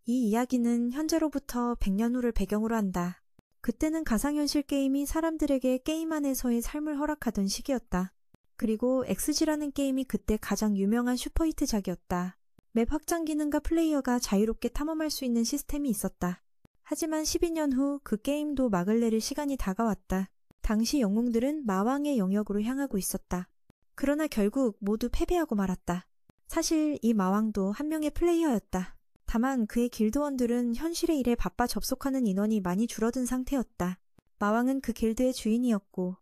이 이야기는 현재로부터 100년 후를 배경으로 한다. 그때는 가상현실 게임이 사람들에게 게임 안에서의 삶을 허락하던 시기였다. 그리고 엑스지라는 게임이 그때 가장 유명한 슈퍼히트작이었다. 맵 확장 기능과 플레이어가 자유롭게 탐험할 수 있는 시스템이 있었다. 하지만 12년 후 그 게임도 막을 내릴 시간이 다가왔다. 당시 영웅들은 마왕의 영역으로 향하고 있었다. 그러나 결국 모두 패배하고 말았다. 사실 이 마왕도 한 명의 플레이어였다. 다만 그의 길드원들은 현실의 일에 바빠 접속하는 인원이 많이 줄어든 상태였다. 마왕은 그 길드의 주인이었고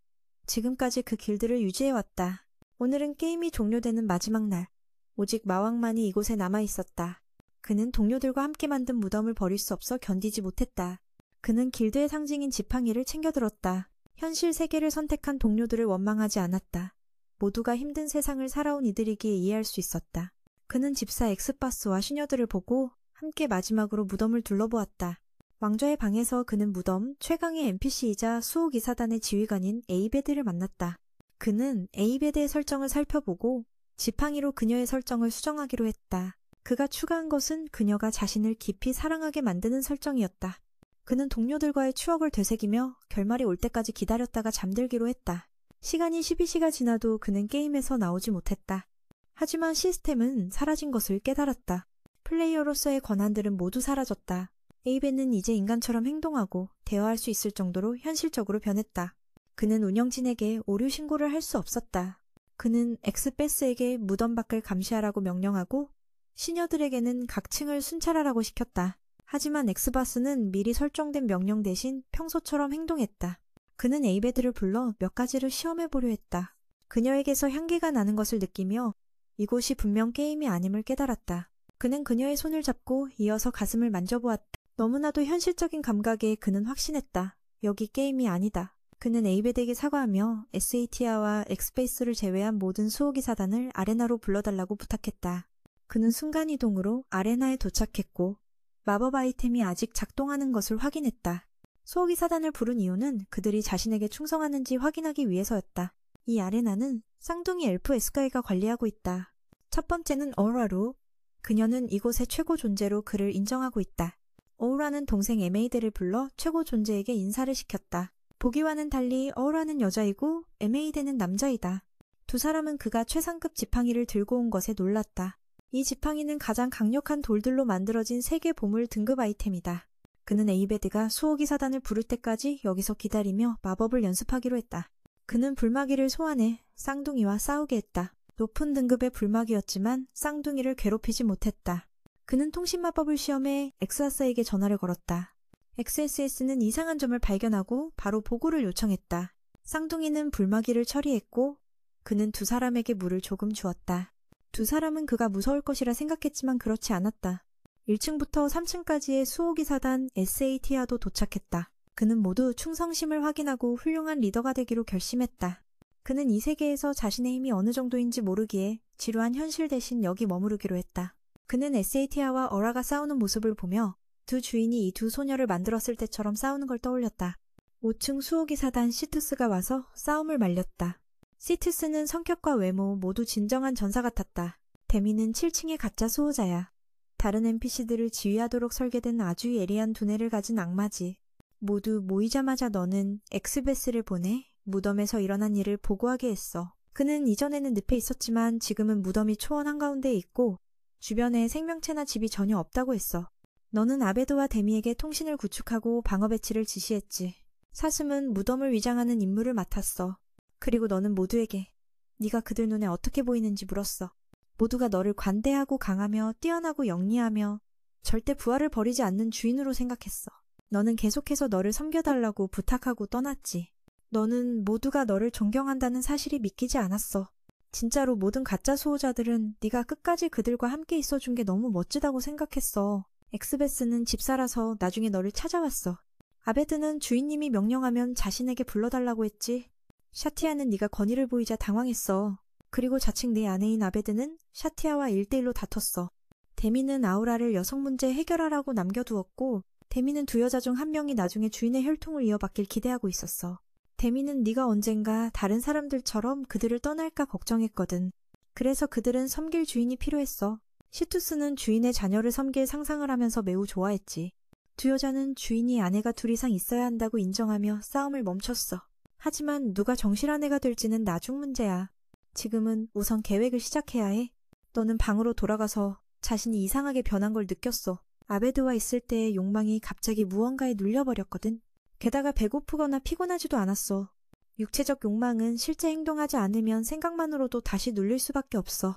지금까지 그 길드를 유지해왔다. 오늘은 게임이 종료되는 마지막 날. 오직 마왕만이 이곳에 남아있었다. 그는 동료들과 함께 만든 무덤을 버릴 수 없어 견디지 못했다. 그는 길드의 상징인 지팡이를 챙겨들었다. 현실 세계를 선택한 동료들을 원망하지 않았다. 모두가 힘든 세상을 살아온 이들이기에 이해할 수 있었다. 그는 집사 엑스바스와 시녀들을 보고 함께 마지막으로 무덤을 둘러보았다. 왕좌의 방에서 그는 무덤 최강의 NPC이자 수호기사단의 지휘관인 에이베드를 만났다. 그는 에이베드의 설정을 살펴보고 지팡이로 그녀의 설정을 수정하기로 했다. 그가 추가한 것은 그녀가 자신을 깊이 사랑하게 만드는 설정이었다. 그는 동료들과의 추억을 되새기며 결말이 올 때까지 기다렸다가 잠들기로 했다. 시간이 12시가 지나도 그는 게임에서 나오지 못했다. 하지만 시스템은 사라진 것을 깨달았다. 플레이어로서의 권한들은 모두 사라졌다. 에이벤은 이제 인간처럼 행동하고 대화할 수 있을 정도로 현실적으로 변했다. 그는 운영진에게 오류 신고를 할 수 없었다. 그는 엑스베스에게 무덤 밖을 감시하라고 명령하고 시녀들에게는 각 층을 순찰하라고 시켰다. 하지만 엑스바스는 미리 설정된 명령 대신 평소처럼 행동했다. 그는 에이베드를 불러 몇 가지를 시험해보려 했다. 그녀에게서 향기가 나는 것을 느끼며 이곳이 분명 게임이 아님을 깨달았다. 그는 그녀의 손을 잡고 이어서 가슴을 만져보았다. 너무나도 현실적인 감각에 그는 확신했다. 여기 게임이 아니다. 그는 에이베드에게 사과하며 SAT와 엑스페이스를 제외한 모든 수호기사단을 아레나로 불러달라고 부탁했다. 그는 순간이동으로 아레나에 도착했고 마법 아이템이 아직 작동하는 것을 확인했다. 수호기사단을 부른 이유는 그들이 자신에게 충성하는지 확인하기 위해서였다. 이 아레나는 쌍둥이 엘프 에스카이가 관리하고 있다. 첫 번째는 어우라로. 그녀는 이곳의 최고 존재로 그를 인정하고 있다. 어우라는 동생 에메이데를 불러 최고 존재에게 인사를 시켰다. 보기와는 달리 어우라는 여자이고 에메이데는 남자이다. 두 사람은 그가 최상급 지팡이를 들고 온 것에 놀랐다. 이 지팡이는 가장 강력한 돌들로 만들어진 세계 보물 등급 아이템이다. 그는 에이베드가 수호기사단을 부를 때까지 여기서 기다리며 마법을 연습하기로 했다. 그는 불마귀를 소환해 쌍둥이와 싸우게 했다. 높은 등급의 불마귀였지만 쌍둥이를 괴롭히지 못했다. 그는 통신마법을 시험해 엑스아스에게 전화를 걸었다. XSS는 이상한 점을 발견하고 바로 보고를 요청했다. 쌍둥이는 불마귀를 처리했고 그는 두 사람에게 물을 조금 주었다. 두 사람은 그가 무서울 것이라 생각했지만 그렇지 않았다. 1층부터 3층까지의 수호기사단 SAT와도 도착했다. 그는 모두 충성심을 확인하고 훌륭한 리더가 되기로 결심했다. 그는 이 세계에서 자신의 힘이 어느 정도인지 모르기에 지루한 현실 대신 여기 머무르기로 했다. 그는 SAT와 어라가 싸우는 모습을 보며 두 주인이 이 두 소녀를 만들었을 때처럼 싸우는 걸 떠올렸다. 5층 수호기사단 시투스가 와서 싸움을 말렸다. 시투스는 성격과 외모 모두 진정한 전사 같았다. 데미는 7층의 가짜 수호자야. 다른 NPC들을 지휘하도록 설계된 아주 예리한 두뇌를 가진 악마지. 모두 모이자마자 너는 엑스베스를 보내 무덤에서 일어난 일을 보고하게 했어. 그는 이전에는 늪에 있었지만 지금은 무덤이 초원 한가운데에 있고 주변에 생명체나 집이 전혀 없다고 했어. 너는 아베드와 데미에게 통신을 구축하고 방어 배치를 지시했지. 사슴은 무덤을 위장하는 임무를 맡았어. 그리고 너는 모두에게 네가 그들 눈에 어떻게 보이는지 물었어. 모두가 너를 관대하고 강하며 뛰어나고 영리하며 절대 부하를 버리지 않는 주인으로 생각했어. 너는 계속해서 너를 섬겨달라고 부탁하고 떠났지. 너는 모두가 너를 존경한다는 사실이 믿기지 않았어. 진짜로 모든 가짜 수호자들은 네가 끝까지 그들과 함께 있어준 게 너무 멋지다고 생각했어. 엑스베스는 집사라서 나중에 너를 찾아왔어. 아베드는 주인님이 명령하면 자신에게 불러달라고 했지. 샤티아는 네가 권위를 보이자 당황했어. 그리고 자칭 내 아내인 아베드는 샤티아와 1대1로 다퉜어. 데미는 아우라를 여성 문제 해결하라고 남겨두었고 데미는 두 여자 중 한 명이 나중에 주인의 혈통을 이어받길 기대하고 있었어. 데미는 네가 언젠가 다른 사람들처럼 그들을 떠날까 걱정했거든. 그래서 그들은 섬길 주인이 필요했어. 시투스는 주인의 자녀를 섬길 상상을 하면서 매우 좋아했지. 두 여자는 주인이 아내가 둘 이상 있어야 한다고 인정하며 싸움을 멈췄어. 하지만 누가 정실한 애가 될지는 나중 문제야. 지금은 우선 계획을 시작해야 해. 너는 방으로 돌아가서 자신이 이상하게 변한 걸 느꼈어. 아베드와 있을 때의 욕망이 갑자기 무언가에 눌려버렸거든. 게다가 배고프거나 피곤하지도 않았어. 육체적 욕망은 실제 행동하지 않으면 생각만으로도 다시 눌릴 수밖에 없어.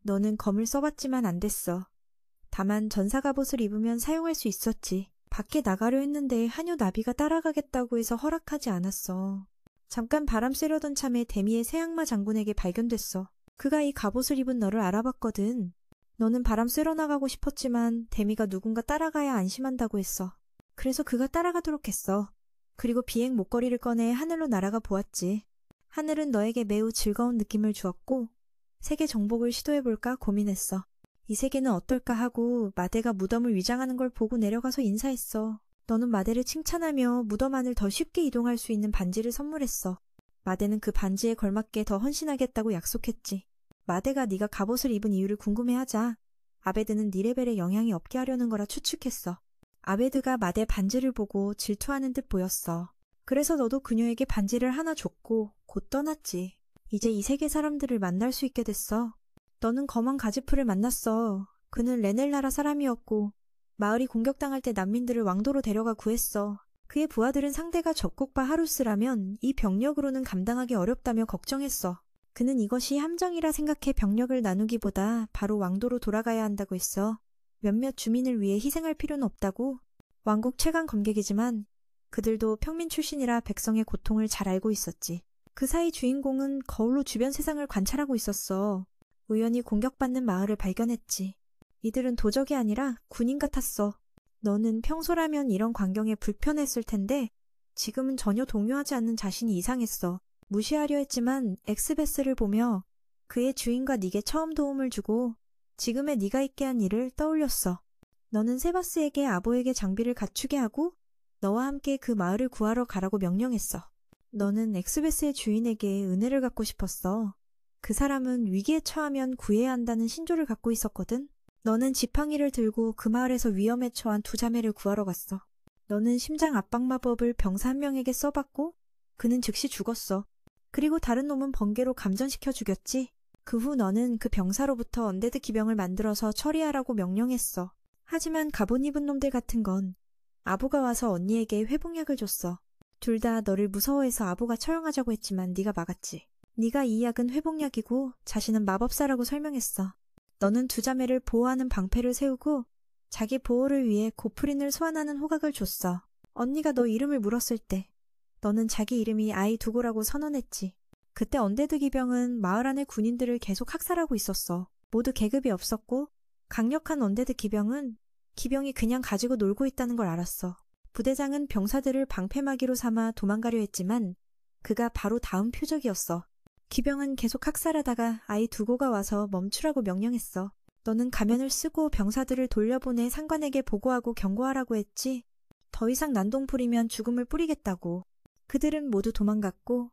너는 검을 써봤지만 안 됐어. 다만 전사 갑옷을 입으면 사용할 수 있었지. 밖에 나가려 했는데 한유 나비가 따라가겠다고 해서 허락하지 않았어. 잠깐 바람 쐬려던 참에 데미의 새악마 장군에게 발견됐어. 그가 이 갑옷을 입은 너를 알아봤거든. 너는 바람 쐬러 나가고 싶었지만 데미가 누군가 따라가야 안심한다고 했어. 그래서 그가 따라가도록 했어. 그리고 비행 목걸이를 꺼내 하늘로 날아가 보았지. 하늘은 너에게 매우 즐거운 느낌을 주었고 세계 정복을 시도해볼까 고민했어. 이 세계는 어떨까 하고 마대가 무덤을 위장하는 걸 보고 내려가서 인사했어. 너는 마대를 칭찬하며 무덤 안을 더 쉽게 이동할 수 있는 반지를 선물했어. 마대는 그 반지에 걸맞게 더 헌신하겠다고 약속했지. 마대가 네가 갑옷을 입은 이유를 궁금해하자 아베드는 네 레벨에 영향이 없게 하려는 거라 추측했어. 아베드가 마대 반지를 보고 질투하는 듯 보였어. 그래서 너도 그녀에게 반지를 하나 줬고 곧 떠났지. 이제 이 세계 사람들을 만날 수 있게 됐어. 너는 검은 가지프를 만났어. 그는 레넬나라 사람이었고 마을이 공격당할 때 난민들을 왕도로 데려가 구했어. 그의 부하들은 상대가 적국바 하루스라면 이 병력으로는 감당하기 어렵다며 걱정했어. 그는 이것이 함정이라 생각해 병력을 나누기보다 바로 왕도로 돌아가야 한다고 했어. 몇몇 주민을 위해 희생할 필요는 없다고. 왕국 최강 검객이지만 그들도 평민 출신이라 백성의 고통을 잘 알고 있었지. 그 사이 주인공은 거울로 주변 세상을 관찰하고 있었어. 우연히 공격받는 마을을 발견했지. 이들은 도적이 아니라 군인 같았어. 너는 평소라면 이런 광경에 불편했을 텐데 지금은 전혀 동요하지 않는 자신이 이상했어. 무시하려 했지만 엑스베스를 보며 그의 주인과 네게 처음 도움을 주고 지금의 네가 있게 한 일을 떠올렸어. 너는 세바스에게 아보에게 장비를 갖추게 하고 너와 함께 그 마을을 구하러 가라고 명령했어. 너는 엑스베스의 주인에게 은혜를 갚고 싶었어. 그 사람은 위기에 처하면 구해야 한다는 신조를 갖고 있었거든. 너는 지팡이를 들고 그 마을에서 위험에 처한 두 자매를 구하러 갔어. 너는 심장 압박 마법을 병사 한 명에게 써봤고 그는 즉시 죽었어. 그리고 다른 놈은 번개로 감전시켜 죽였지. 그 후 너는 그 병사로부터 언데드 기병을 만들어서 처리하라고 명령했어. 하지만 갑옷 입은 놈들 같은 건 아보가 와서 언니에게 회복약을 줬어. 둘 다 너를 무서워해서 아보가 처형하자고 했지만 네가 막았지. 네가 이 약은 회복약이고 자신은 마법사라고 설명했어. 너는 두 자매를 보호하는 방패를 세우고 자기 보호를 위해 고프린을 소환하는 호각을 줬어. 언니가 너 이름을 물었을 때 너는 자기 이름이 아이두고라고 선언했지. 그때 언데드 기병은 마을 안의 군인들을 계속 학살하고 있었어. 모두 계급이 없었고 강력한 언데드 기병이 그냥 가지고 놀고 있다는 걸 알았어. 부대장은 병사들을 방패막이로 삼아 도망가려 했지만 그가 바로 다음 표적이었어. 기병은 계속 학살하다가 아이두고가 와서 멈추라고 명령했어. 너는 가면을 쓰고 병사들을 돌려보내 상관에게 보고하고 경고하라고 했지. 더 이상 난동 부리면 죽음을 뿌리겠다고. 그들은 모두 도망갔고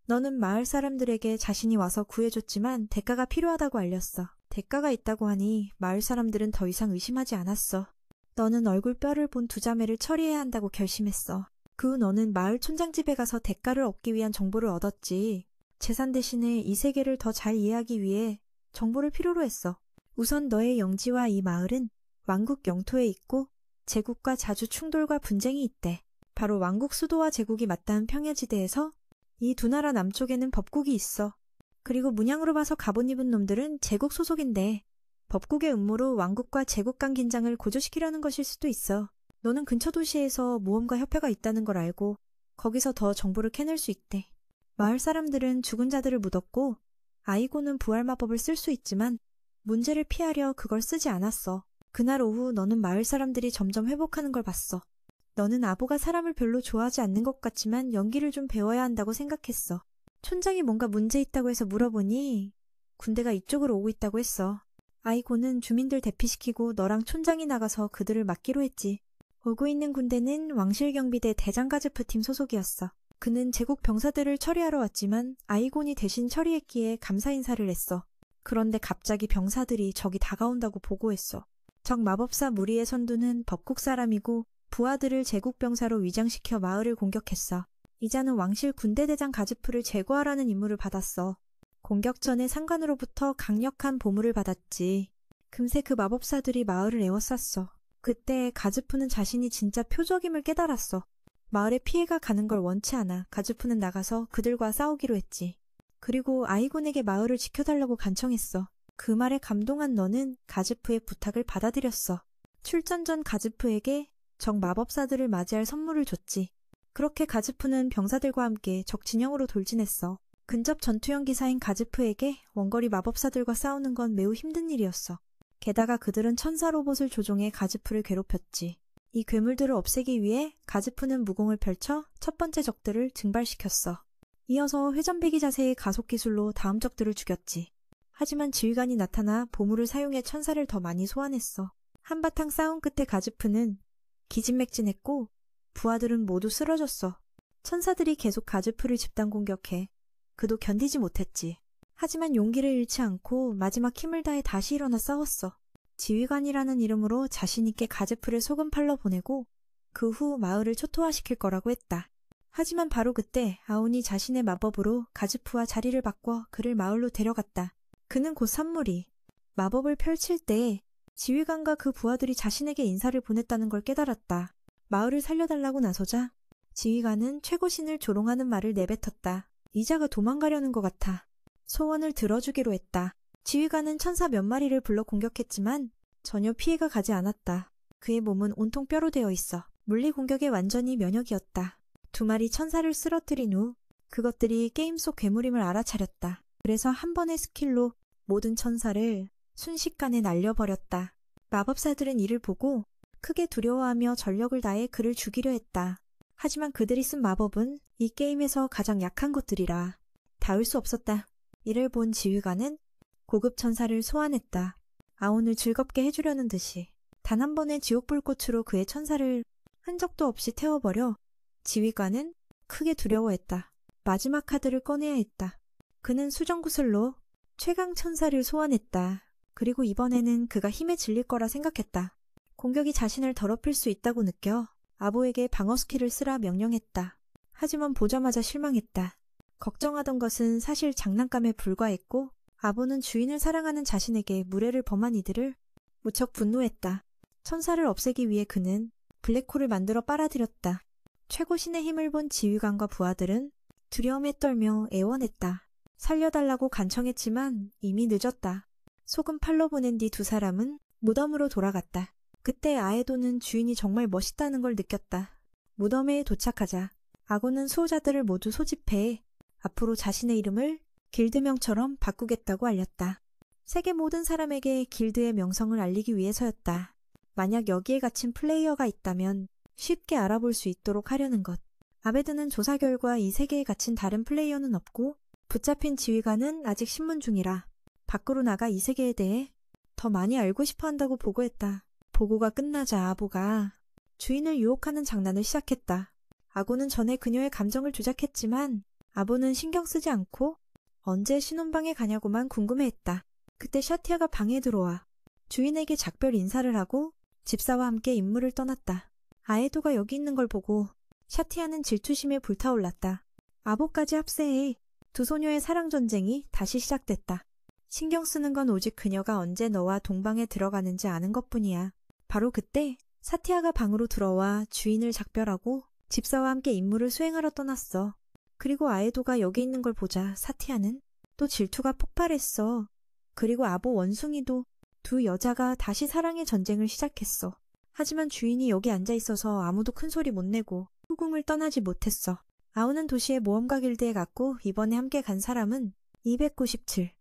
너는 마을 사람들에게 자신이 와서 구해줬지만 대가가 필요하다고 알렸어. 대가가 있다고 하니 마을 사람들은 더 이상 의심하지 않았어. 너는 얼굴 뼈를 본 두 자매를 처리해야 한다고 결심했어. 그 후 너는 마을 촌장 집에 가서 대가를 얻기 위한 정보를 얻었지. 재산 대신에 이 세계를 더 잘 이해하기 위해 정보를 필요로 했어. 우선 너의 영지와 이 마을은 왕국 영토에 있고 제국과 자주 충돌과 분쟁이 있대. 바로 왕국 수도와 제국이 맞닿은 평야지대에서 이 두 나라 남쪽에는 법국이 있어. 그리고 문양으로 봐서 갑옷 입은 놈들은 제국 소속인데 법국의 음모로 왕국과 제국 간 긴장을 고조시키려는 것일 수도 있어. 너는 근처 도시에서 모험가 협회가 있다는 걸 알고 거기서 더 정보를 캐낼 수 있대. 마을 사람들은 죽은 자들을 묻었고 아이고는 부활 마법을 쓸 수 있지만 문제를 피하려 그걸 쓰지 않았어. 그날 오후 너는 마을 사람들이 점점 회복하는 걸 봤어. 너는 아보가 사람을 별로 좋아하지 않는 것 같지만 연기를 좀 배워야 한다고 생각했어. 촌장이 뭔가 문제 있다고 해서 물어보니 군대가 이쪽으로 오고 있다고 했어. 아이고는 주민들 대피시키고 너랑 촌장이 나가서 그들을 막기로 했지. 오고 있는 군대는 왕실경비대 대장가즈프 팀 소속이었어. 그는 제국 병사들을 처리하러 왔지만 아이곤이 대신 처리했기에 감사 인사를 했어. 그런데 갑자기 병사들이 적이 다가온다고 보고했어. 적 마법사 무리의 선두는 법국 사람이고 부하들을 제국병사로 위장시켜 마을을 공격했어. 이자는 왕실 군대대장 가즈프를 제거하라는 임무를 받았어. 공격 전에 상관으로부터 강력한 보물을 받았지. 금세 그 마법사들이 마을을 에워쌌어. 그때 가즈프는 자신이 진짜 표적임을 깨달았어. 마을에 피해가 가는 걸 원치 않아 가즈프는 나가서 그들과 싸우기로 했지. 그리고 아이곤에게 마을을 지켜달라고 간청했어. 그 말에 감동한 너는 가즈프의 부탁을 받아들였어. 출전 전 가즈프에게 적 마법사들을 맞이할 선물을 줬지. 그렇게 가즈프는 병사들과 함께 적 진영으로 돌진했어. 근접 전투형 기사인 가즈프에게 원거리 마법사들과 싸우는 건 매우 힘든 일이었어. 게다가 그들은 천사 로봇을 조종해 가즈프를 괴롭혔지. 이 괴물들을 없애기 위해 가즈프는 무공을 펼쳐 첫 번째 적들을 증발시켰어. 이어서 회전배기 자세의 가속 기술로 다음 적들을 죽였지. 하지만 지휘관이 나타나 보물을 사용해 천사를 더 많이 소환했어. 한바탕 싸운 끝에 가즈프는 기진맥진했고 부하들은 모두 쓰러졌어. 천사들이 계속 가즈프를 집단 공격해 그도 견디지 못했지. 하지만 용기를 잃지 않고 마지막 힘을 다해 다시 일어나 싸웠어. 지휘관이라는 이름으로 자신있게 가즈프를 소금 팔러 보내고 그 후 마을을 초토화시킬 거라고 했다. 하지만 바로 그때 아온이 자신의 마법으로 가즈프와 자리를 바꿔 그를 마을로 데려갔다. 그는 곧 산물이 마법을 펼칠 때 지휘관과 그 부하들이 자신에게 인사를 보냈다는 걸 깨달았다. 마을을 살려달라고 나서자 지휘관은 최고신을 조롱하는 말을 내뱉었다. 이자가 도망가려는 것 같아. 소원을 들어주기로 했다. 지휘관은 천사 몇 마리를 불러 공격했지만 전혀 피해가 가지 않았다. 그의 몸은 온통 뼈로 되어 있어. 물리 공격에 완전히 면역이었다. 두 마리 천사를 쓰러뜨린 후 그것들이 게임 속 괴물임을 알아차렸다. 그래서 한 번의 스킬로 모든 천사를 순식간에 날려버렸다. 마법사들은 이를 보고 크게 두려워하며 전력을 다해 그를 죽이려 했다. 하지만 그들이 쓴 마법은 이 게임에서 가장 약한 것들이라 닿을 수 없었다. 이를 본 지휘관은 고급 천사를 소환했다. 아온을 즐겁게 해주려는 듯이 단 한 번의 지옥불꽃으로 그의 천사를 흔적도 없이 태워버려 지휘관은 크게 두려워했다. 마지막 카드를 꺼내야 했다. 그는 수정구슬로 최강 천사를 소환했다. 그리고 이번에는 그가 힘에 질릴 거라 생각했다. 공격이 자신을 더럽힐 수 있다고 느껴 아보에게 방어 스킬을 쓰라 명령했다. 하지만 보자마자 실망했다. 걱정하던 것은 사실 장난감에 불과했고 아보는 주인을 사랑하는 자신에게 무례를 범한 이들을 무척 분노했다. 천사를 없애기 위해 그는 블랙홀을 만들어 빨아들였다. 최고신의 힘을 본 지휘관과 부하들은 두려움에 떨며 애원했다. 살려달라고 간청했지만 이미 늦었다. 소금 팔러 보낸 뒤 두 사람은 무덤으로 돌아갔다. 그때 아에도는 주인이 정말 멋있다는 걸 느꼈다. 무덤에 도착하자 아고는 수호자들을 모두 소집해 앞으로 자신의 이름을 길드명처럼 바꾸겠다고 알렸다. 세계 모든 사람에게 길드의 명성을 알리기 위해서였다. 만약 여기에 갇힌 플레이어가 있다면 쉽게 알아볼 수 있도록 하려는 것. 아베드는 조사 결과 이 세계에 갇힌 다른 플레이어는 없고 붙잡힌 지휘관은 아직 신문 중이라 밖으로 나가 이 세계에 대해 더 많이 알고 싶어 한다고 보고했다. 보고가 끝나자 아보가 주인을 유혹하는 장난을 시작했다. 아고는 전에 그녀의 감정을 조작했지만 아보는 신경 쓰지 않고 언제 신혼방에 가냐고만 궁금해했다. 그때 샤티아가 방에 들어와 주인에게 작별 인사를 하고 집사와 함께 임무를 떠났다. 아에도가 여기 있는 걸 보고 샤티아는 질투심에 불타올랐다. 아보까지 합세해 두 소녀의 사랑 전쟁이 다시 시작됐다. 신경 쓰는 건 오직 그녀가 언제 너와 동방에 들어가는지 아는 것뿐이야. 바로 그때 사티아가 방으로 들어와 주인을 작별하고 집사와 함께 임무를 수행하러 떠났어. 그리고 아에도가 여기 있는 걸 보자 사티아는 또 질투가 폭발했어. 그리고 아보 원숭이도 두 여자가 다시 사랑의 전쟁을 시작했어. 하지만 주인이 여기 앉아있어서 아무도 큰소리 못 내고 후궁을 떠나지 못했어. 아오는 도시의 모험가 길드에 갔고 이번에 함께 간 사람은 297,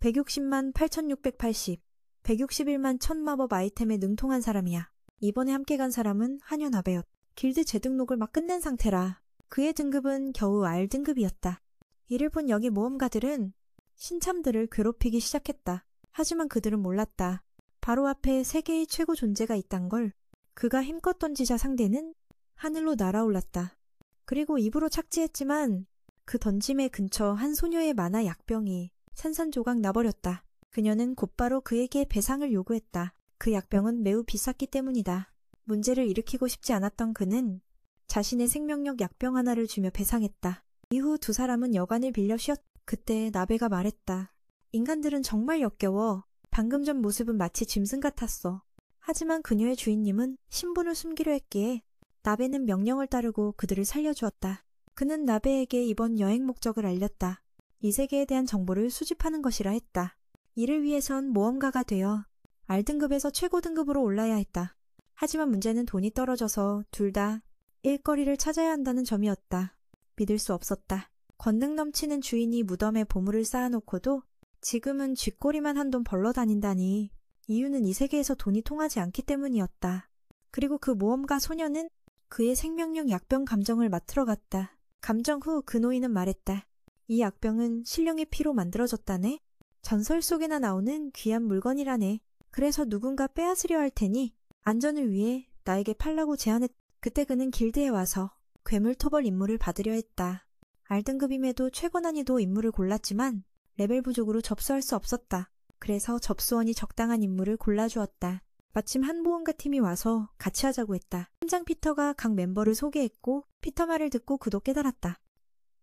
160만 8680, 161만 1000마법 아이템에 능통한 사람이야. 이번에 함께 간 사람은 한연아베였. 길드 재등록을 막 끝낸 상태라 그의 등급은 겨우 R등급이었다. 이를 본 여기 모험가들은 신참들을 괴롭히기 시작했다. 하지만 그들은 몰랐다. 바로 앞에 세계의 최고 존재가 있단 걸. 그가 힘껏 던지자 상대는 하늘로 날아올랐다. 그리고 입으로 착지했지만 그 던짐의 근처 한 소녀의 만화 약병이 산산조각 나버렸다. 그녀는 곧바로 그에게 배상을 요구했다. 그 약병은 매우 비쌌기 때문이다. 문제를 일으키고 싶지 않았던 그는 자신의 생명력 약병 하나를 주며 배상했다. 이후 두 사람은 여관을 빌려 쉬었다. 그때 나베가 말했다. 인간들은 정말 역겨워. 방금 전 모습은 마치 짐승 같았어. 하지만 그녀의 주인님은 신분을 숨기려 했기에 나베는 명령을 따르고 그들을 살려주었다. 그는 나베에게 이번 여행 목적을 알렸다. 이 세계에 대한 정보를 수집하는 것이라 했다. 이를 위해선 모험가가 되어 R등급에서 최고 등급으로 올라야 했다. 하지만 문제는 돈이 떨어져서 둘 다 일거리를 찾아야 한다는 점이었다. 믿을 수 없었다. 권능 넘치는 주인이 무덤에 보물을 쌓아놓고도 지금은 쥐꼬리만 한 돈 벌러 다닌다니. 이유는 이 세계에서 돈이 통하지 않기 때문이었다. 그리고 그 모험가 소녀는 그의 생명력 약병 감정을 맡으러 갔다. 감정 후 그 노인은 말했다. 이 약병은 신령의 피로 만들어졌다네. 전설 속에나 나오는 귀한 물건이라네. 그래서 누군가 빼앗으려 할 테니 안전을 위해 나에게 팔라고 제안했다. 그때 그는 길드에 와서 괴물 토벌 임무를 받으려 했다. R등급임에도 최고 난이도 임무를 골랐지만 레벨 부족으로 접수할 수 없었다. 그래서 접수원이 적당한 임무를 골라주었다. 마침 한 모험가 팀이 와서 같이 하자고 했다. 팀장 피터가 각 멤버를 소개했고 피터 말을 듣고 그도 깨달았다.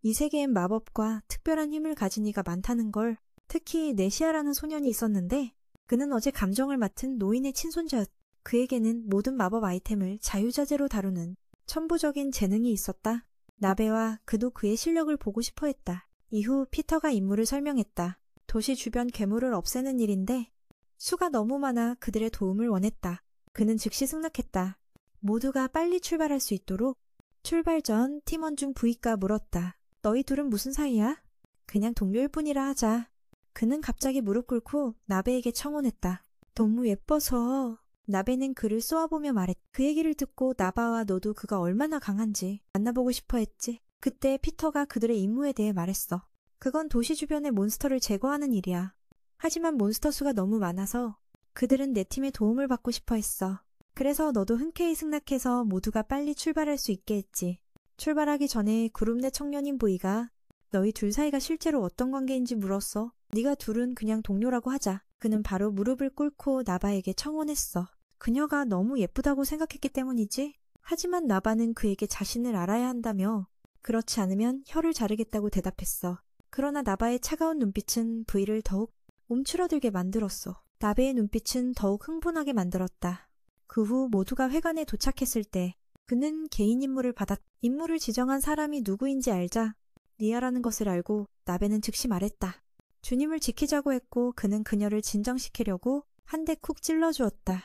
이 세계엔 마법과 특별한 힘을 가진 이가 많다는 걸. 특히 네시아라는 소년이 있었는데 그는 어제 감정을 맡은 노인의 친손자였다. 그에게는 모든 마법 아이템을 자유자재로 다루는 천부적인 재능이 있었다. 나베와 그도 그의 실력을 보고 싶어 했다. 이후 피터가 임무를 설명했다. 도시 주변 괴물을 없애는 일인데 수가 너무 많아 그들의 도움을 원했다. 그는 즉시 승낙했다. 모두가 빨리 출발할 수 있도록. 출발 전 팀원 중 부이가 물었다. 너희 둘은 무슨 사이야? 그냥 동료일 뿐이라 하자. 그는 갑자기 무릎 꿇고 나베에게 청혼했다. 너무 예뻐서. 나베는 그를 쏘아보며 말했다. 그 얘기를 듣고 나바와 너도 그가 얼마나 강한지 만나보고 싶어 했지. 그때 피터가 그들의 임무에 대해 말했어. 그건 도시 주변의 몬스터를 제거하는 일이야. 하지만 몬스터 수가 너무 많아서 그들은 내 팀의 도움을 받고 싶어 했어. 그래서 너도 흔쾌히 승낙해서 모두가 빨리 출발할 수 있게 했지. 출발하기 전에 그룹 내 청년인 부이가 너희 둘 사이가 실제로 어떤 관계인지 물었어. 네가 둘은 그냥 동료라고 하자. 그는 바로 무릎을 꿇고 나바에게 청혼했어. 그녀가 너무 예쁘다고 생각했기 때문이지. 하지만 나바는 그에게 자신을 알아야 한다며 그렇지 않으면 혀를 자르겠다고 대답했어. 그러나 나바의 차가운 눈빛은 부이를 더욱 움츠러들게 만들었어. 나베의 눈빛은 더욱 흥분하게 만들었다. 그 후 모두가 회관에 도착했을 때 그는 개인 임무를 받았다. 임무를 지정한 사람이 누구인지 알자 니아라는 것을 알고 나베는 즉시 말했다. 주님을 지키자고 했고 그는 그녀를 진정시키려고 한 대 쿡 찔러주었다.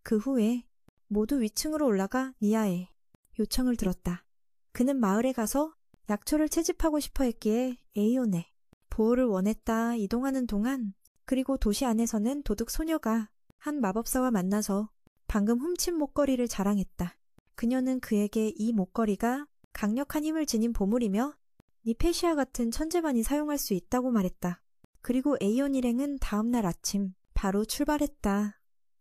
그 후에 모두 위층으로 올라가 니아의 요청을 들었다. 그는 마을에 가서 약초를 채집하고 싶어 했기에 에이온의 보호를 원했다. 이동하는 동안 그리고 도시 안에서는 도둑 소녀가 한 마법사와 만나서 방금 훔친 목걸이를 자랑했다. 그녀는 그에게 이 목걸이가 강력한 힘을 지닌 보물이며 니페시아 같은 천재만이 사용할 수 있다고 말했다. 그리고 에이온 일행은 다음날 아침 바로 출발했다.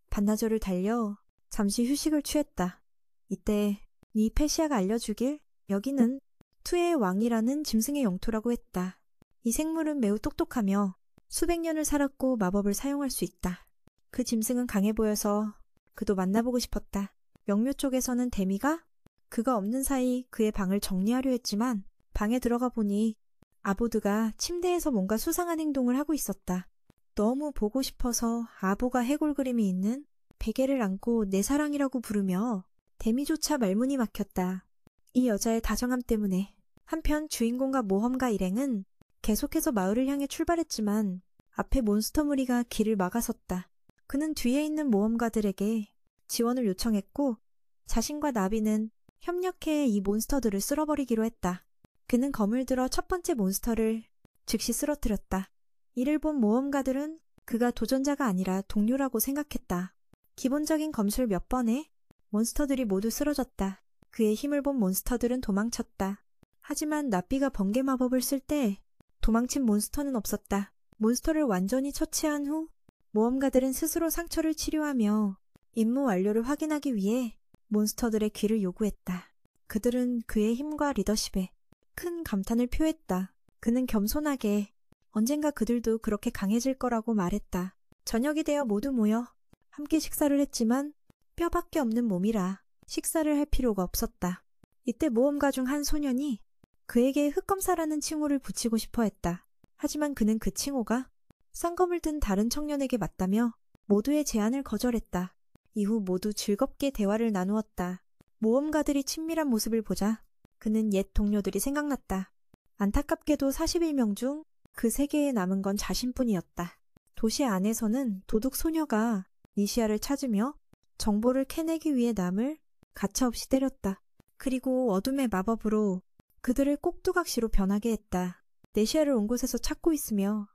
반나절을 달려 잠시 휴식을 취했다. 이때 니페시아가 알려주길 여기는 투의 왕이라는 짐승의 영토라고 했다. 이 생물은 매우 똑똑하며 수백 년을 살았고 마법을 사용할 수 있다. 그 짐승은 강해 보여서 그도 만나보고 싶었다. 영묘 쪽에서는 데미가 그가 없는 사이 그의 방을 정리하려 했지만 방에 들어가 보니 아보드가 침대에서 뭔가 수상한 행동을 하고 있었다. 너무 보고 싶어서 아보가 해골 그림이 있는 베개를 안고 내 사랑이라고 부르며 데미조차 말문이 막혔다. 이 여자의 다정함 때문에. 한편 주인공과 모험가 일행은 계속해서 마을을 향해 출발했지만 앞에 몬스터 무리가 길을 막아섰다. 그는 뒤에 있는 모험가들에게 지원을 요청했고 자신과 나비는 협력해 이 몬스터들을 쓸어버리기로 했다. 그는 검을 들어 첫 번째 몬스터를 즉시 쓰러뜨렸다. 이를 본 모험가들은 그가 도전자가 아니라 동료라고 생각했다. 기본적인 검술 몇 번에 몬스터들이 모두 쓰러졌다. 그의 힘을 본 몬스터들은 도망쳤다. 하지만 나비가 번개 마법을 쓸 때 도망친 몬스터는 없었다. 몬스터를 완전히 처치한 후 모험가들은 스스로 상처를 치료하며 임무 완료를 확인하기 위해 몬스터들의 귀를 요구했다. 그들은 그의 힘과 리더십에 큰 감탄을 표했다. 그는 겸손하게 언젠가 그들도 그렇게 강해질 거라고 말했다. 저녁이 되어 모두 모여 함께 식사를 했지만 뼈밖에 없는 몸이라 식사를 할 필요가 없었다. 이때 모험가 중 한 소년이 그에게 흑검사라는 칭호를 붙이고 싶어 했다. 하지만 그는 그 칭호가 쌍검을 든 다른 청년에게 맞다며 모두의 제안을 거절했다. 이후 모두 즐겁게 대화를 나누었다. 모험가들이 친밀한 모습을 보자 그는 옛 동료들이 생각났다. 안타깝게도 41명 중 그 세계에 남은 건 자신뿐이었다. 도시 안에서는 도둑 소녀가 니시아를 찾으며 정보를 캐내기 위해 남을 가차없이 때렸다. 그리고 어둠의 마법으로 그들을 꼭두각시로 변하게 했다. 니시아를 온 곳에서 찾고 있으며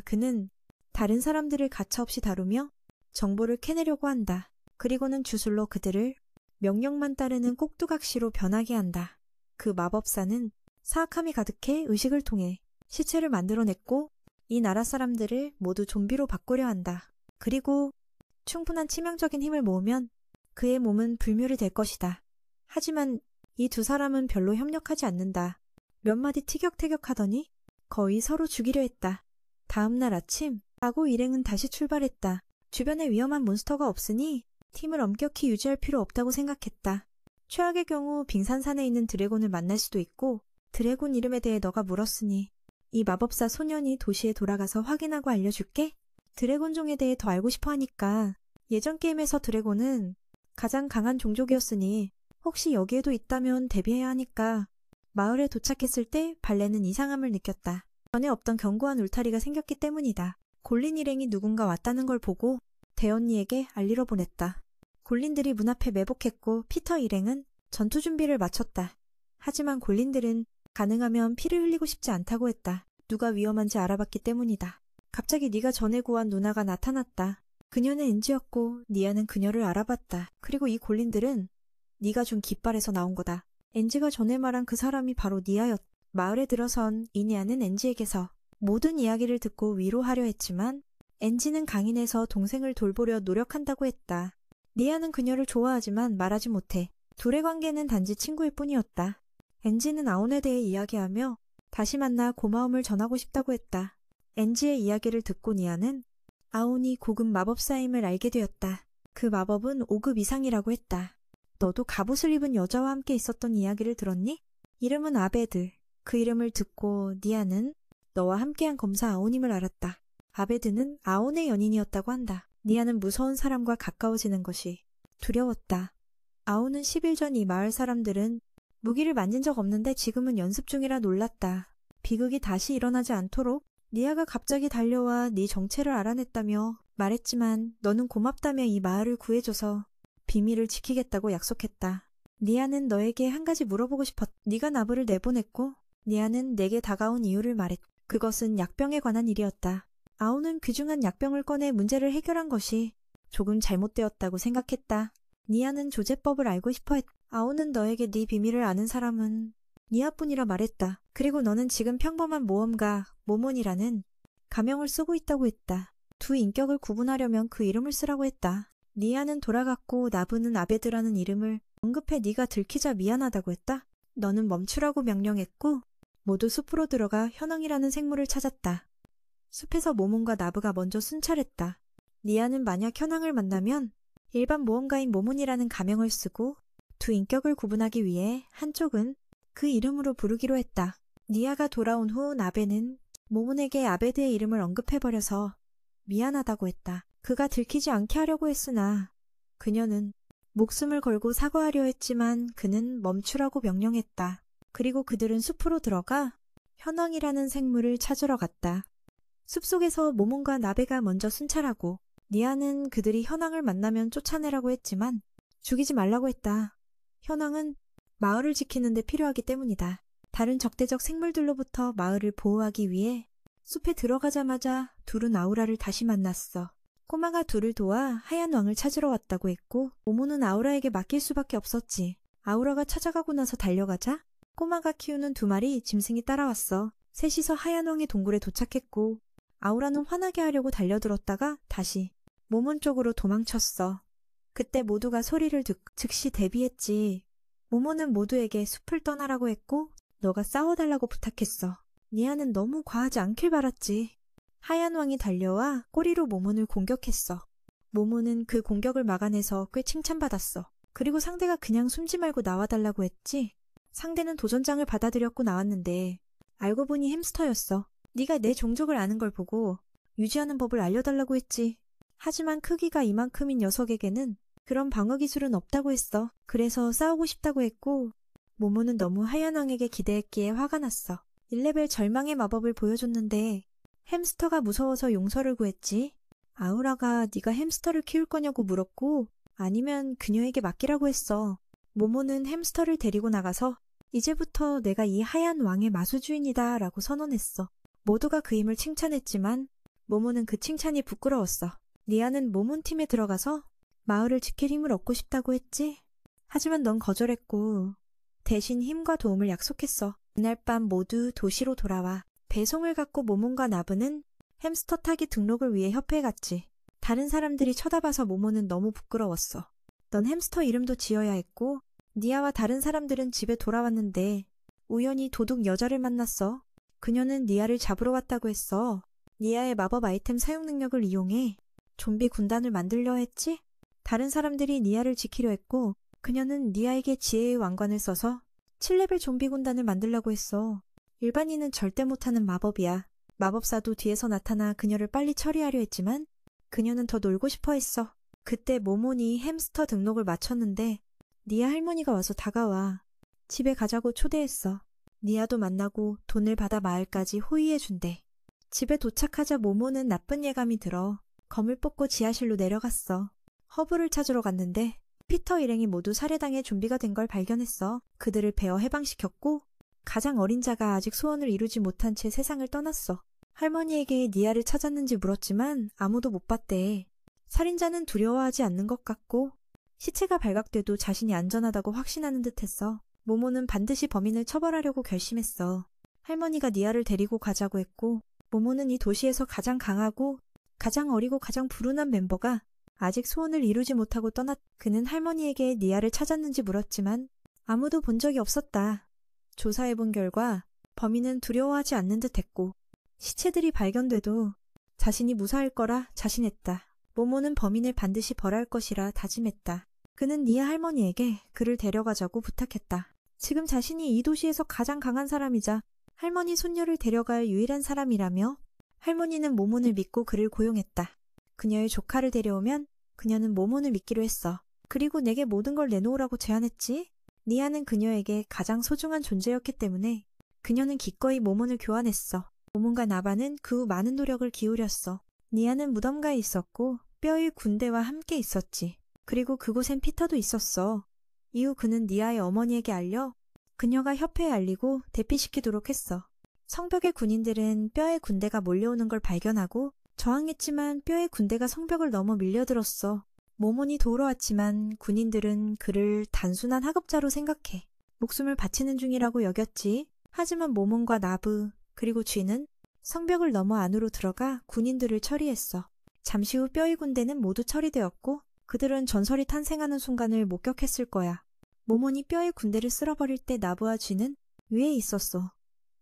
그는 다른 사람들을 가차없이 다루며 정보를 캐내려고 한다. 그리고는 주술로 그들을 명령만 따르는 꼭두각시로 변하게 한다. 그 마법사는 사악함이 가득해 의식을 통해 시체를 만들어냈고 이 나라 사람들을 모두 좀비로 바꾸려 한다. 그리고 충분한 치명적인 힘을 모으면 그의 몸은 불멸이 될 것이다. 하지만 이 두 사람은 별로 협력하지 않는다. 몇 마디 티격태격하더니 거의 서로 죽이려 했다. 다음 날 아침 아고 일행은 다시 출발했다. 주변에 위험한 몬스터가 없으니 팀을 엄격히 유지할 필요 없다고 생각했다. 최악의 경우 빙산산에 있는 드래곤을 만날 수도 있고 드래곤 이름에 대해 너가 물었으니 이 마법사 소년이 도시에 돌아가서 확인하고 알려줄게. 드래곤종에 대해 더 알고 싶어 하니까 예전 게임에서 드래곤은 가장 강한 종족이었으니 혹시 여기에도 있다면 대비해야 하니까 마을에 도착했을 때 발레는 이상함을 느꼈다. 전에 없던 견고한 울타리가 생겼기 때문이다. 골린 일행이 누군가 왔다는 걸 보고 대언니에게 알리러 보냈다. 골린들이 문 앞에 매복했고 피터 일행은 전투 준비를 마쳤다. 하지만 골린들은 가능하면 피를 흘리고 싶지 않다고 했다. 누가 위험한지 알아봤기 때문이다. 갑자기 네가 전에 구한 누나가 나타났다. 그녀는 엔지였고 니아는 그녀를 알아봤다. 그리고 이 골린들은 네가 준 깃발에서 나온 거다. 엔지가 전에 말한 그 사람이 바로 니아였다. 마을에 들어선 이니아는 엔지에게서 모든 이야기를 듣고 위로하려 했지만 엔지는 강인해서 동생을 돌보려 노력한다고 했다. 니아는 그녀를 좋아하지만 말하지 못해. 둘의 관계는 단지 친구일 뿐이었다. 엔지는 아온에 대해 이야기하며 다시 만나 고마움을 전하고 싶다고 했다. 엔지의 이야기를 듣고 니아는 아온이 고급 마법사임을 알게 되었다. 그 마법은 5급 이상이라고 했다. 너도 갑옷을 입은 여자와 함께 있었던 이야기를 들었니? 이름은 아베드. 그 이름을 듣고 니아는 너와 함께한 검사 아온임을 알았다. 아베드는 아온의 연인이었다고 한다. 니아는 무서운 사람과 가까워지는 것이 두려웠다. 아온은 10일 전 이 마을 사람들은 무기를 만진 적 없는데 지금은 연습 중이라 놀랐다. 비극이 다시 일어나지 않도록 니아가 갑자기 달려와 네 정체를 알아냈다며 말했지만 너는 고맙다며 이 마을을 구해줘서 비밀을 지키겠다고 약속했다. 니아는 너에게 한 가지 물어보고 싶었다. 네가 나부를 내보냈고 니아는 내게 다가온 이유를 말했다. 그것은 약병에 관한 일이었다. 아오는 귀중한 약병을 꺼내 문제를 해결한 것이 조금 잘못되었다고 생각했다. 니아는 조제법을 알고 싶어 했다. 아오는 너에게 네 비밀을 아는 사람은 니아뿐이라 말했다. 그리고 너는 지금 평범한 모험가 모몬이라는 가명을 쓰고 있다고 했다. 두 인격을 구분하려면 그 이름을 쓰라고 했다. 니아는 돌아갔고 나부는 아베드라는 이름을 언급해 네가 들키자 미안하다고 했다. 너는 멈추라고 명령했고 모두 숲으로 들어가 현황이라는 생물을 찾았다. 숲에서 모몬과 나부가 먼저 순찰했다. 니아는 만약 현황을 만나면 일반 모험가인 모몬이라는 가명을 쓰고 두 인격을 구분하기 위해 한쪽은 그 이름으로 부르기로 했다. 니아가 돌아온 후 나베는 모몬에게 아베드의 이름을 언급해버려서 미안하다고 했다. 그가 들키지 않게 하려고 했으나 그녀는 목숨을 걸고 사과하려 했지만 그는 멈추라고 명령했다. 그리고 그들은 숲으로 들어가 현황이라는 생물을 찾으러 갔다. 숲속에서 모몬과 나베가 먼저 순찰하고 니아는 그들이 현황을 만나면 쫓아내라고 했지만 죽이지 말라고 했다. 현황은 마을을 지키는 데 필요하기 때문이다. 다른 적대적 생물들로부터 마을을 보호하기 위해 숲에 들어가자마자 둘은 아우라를 다시 만났어. 꼬마가 둘을 도와 하얀 왕을 찾으러 왔다고 했고 모모는 아우라에게 맡길 수밖에 없었지. 아우라가 찾아가고 나서 달려가자 꼬마가 키우는 두 마리 짐승이 따라왔어. 셋이서 하얀 왕의 동굴에 도착했고 아우라는 화나게 하려고 달려들었다가 다시 모몬 쪽으로 도망쳤어. 그때 모두가 소리를 듣고 즉시 대비했지. 모모는 모두에게 숲을 떠나라고 했고 너가 싸워달라고 부탁했어. 니아는 너무 과하지 않길 바랐지. 하얀 왕이 달려와 꼬리로 모몬을 공격했어. 모몬은 그 공격을 막아내서 꽤 칭찬받았어. 그리고 상대가 그냥 숨지 말고 나와달라고 했지. 상대는 도전장을 받아들였고 나왔는데 알고 보니 햄스터였어. 네가 내 종족을 아는 걸 보고 유지하는 법을 알려달라고 했지. 하지만 크기가 이만큼인 녀석에게는 그런 방어 기술은 없다고 했어. 그래서 싸우고 싶다고 했고 모모는 너무 하얀 왕에게 기대했기에 화가 났어. 1레벨 절망의 마법을 보여줬는데 햄스터가 무서워서 용서를 구했지. 아우라가 네가 햄스터를 키울 거냐고 물었고 아니면 그녀에게 맡기라고 했어. 모모는 햄스터를 데리고 나가서 이제부터 내가 이 하얀 왕의 마수주인이다 라고 선언했어. 모두가 그 힘을 칭찬했지만 모모는 그 칭찬이 부끄러웠어. 니아는 모몬 팀에 들어가서 마을을 지킬 힘을 얻고 싶다고 했지. 하지만 넌 거절했고 대신 힘과 도움을 약속했어. 그날 밤 모두 도시로 돌아와. 배송을 갖고 모몬과 나브는 햄스터 타기 등록을 위해 협회에 갔지. 다른 사람들이 쳐다봐서 모모는 너무 부끄러웠어. 넌 햄스터 이름도 지어야 했고 니아와 다른 사람들은 집에 돌아왔는데 우연히 도둑 여자를 만났어. 그녀는 니아를 잡으러 왔다고 했어. 니아의 마법 아이템 사용 능력을 이용해 좀비 군단을 만들려 했지? 다른 사람들이 니아를 지키려 했고 그녀는 니아에게 지혜의 왕관을 써서 7레벨 좀비 군단을 만들려고 했어. 일반인은 절대 못하는 마법이야. 마법사도 뒤에서 나타나 그녀를 빨리 처리하려 했지만 그녀는 더 놀고 싶어 했어. 그때 모몬이 햄스터 등록을 마쳤는데 니아 할머니가 와서 다가와 집에 가자고 초대했어. 니아도 만나고 돈을 받아 마을까지 호위해준대. 집에 도착하자 모모는 나쁜 예감이 들어 검을 뽑고 지하실로 내려갔어. 허브를 찾으러 갔는데 피터 일행이 모두 살해당해 좀비가 된 걸 발견했어. 그들을 베어 해방시켰고 가장 어린 자가 아직 소원을 이루지 못한 채 세상을 떠났어. 할머니에게 니아를 찾았는지 물었지만 아무도 못 봤대. 살인자는 두려워하지 않는 것 같고 시체가 발각돼도 자신이 안전하다고 확신하는 듯했어. 모모는 반드시 범인을 처벌하려고 결심했어. 할머니가 니아를 데리고 가자고 했고 모모는 이 도시에서 가장 강하고 가장 어리고 가장 불운한 멤버가 아직 소원을 이루지 못하고 그는 할머니에게 니아를 찾았는지 물었지만 아무도 본 적이 없었다. 조사해본 결과 범인은 두려워하지 않는 듯했고 시체들이 발견돼도 자신이 무사할 거라 자신했다. 모모는 범인을 반드시 벌할 것이라 다짐했다. 그는 니아 할머니에게 그를 데려가자고 부탁했다. 지금 자신이 이 도시에서 가장 강한 사람이자 할머니 손녀를 데려갈 유일한 사람이라며 할머니는 모몬을 믿고 그를 고용했다. 그녀의 조카를 데려오면 그녀는 모몬을 믿기로 했어. 그리고 내게 모든 걸 내놓으라고 제안했지. 니아는 그녀에게 가장 소중한 존재였기 때문에 그녀는 기꺼이 모몬을 교환했어. 모몬과 나바는 그 후 많은 노력을 기울였어. 니아는 무덤가에 있었고 뼈의 군대와 함께 있었지. 그리고 그곳엔 피터도 있었어. 이후 그는 니아의 어머니에게 알려 그녀가 협회에 알리고 대피시키도록 했어. 성벽의 군인들은 뼈의 군대가 몰려오는 걸 발견하고 저항했지만 뼈의 군대가 성벽을 넘어 밀려들었어. 모몬이 도우러 왔지만 군인들은 그를 단순한 하급자로 생각해 목숨을 바치는 중이라고 여겼지. 하지만 모몬과 나브 그리고 쥐는 성벽을 넘어 안으로 들어가 군인들을 처리했어. 잠시 후 뼈의 군대는 모두 처리되었고 그들은 전설이 탄생하는 순간을 목격했을 거야. 모몬이 뼈의 군대를 쓸어버릴 때 나브와 쥐는 위에 있었어.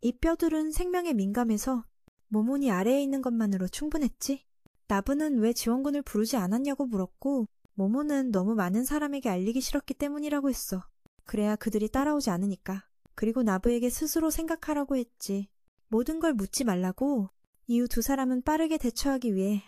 이 뼈들은 생명에 민감해서 모몬이 아래에 있는 것만으로 충분했지. 나브는 왜 지원군을 부르지 않았냐고 물었고 모몬은 너무 많은 사람에게 알리기 싫었기 때문이라고 했어. 그래야 그들이 따라오지 않으니까. 그리고 나브에게 스스로 생각하라고 했지. 모든 걸 묻지 말라고. 이후 두 사람은 빠르게 대처하기 위해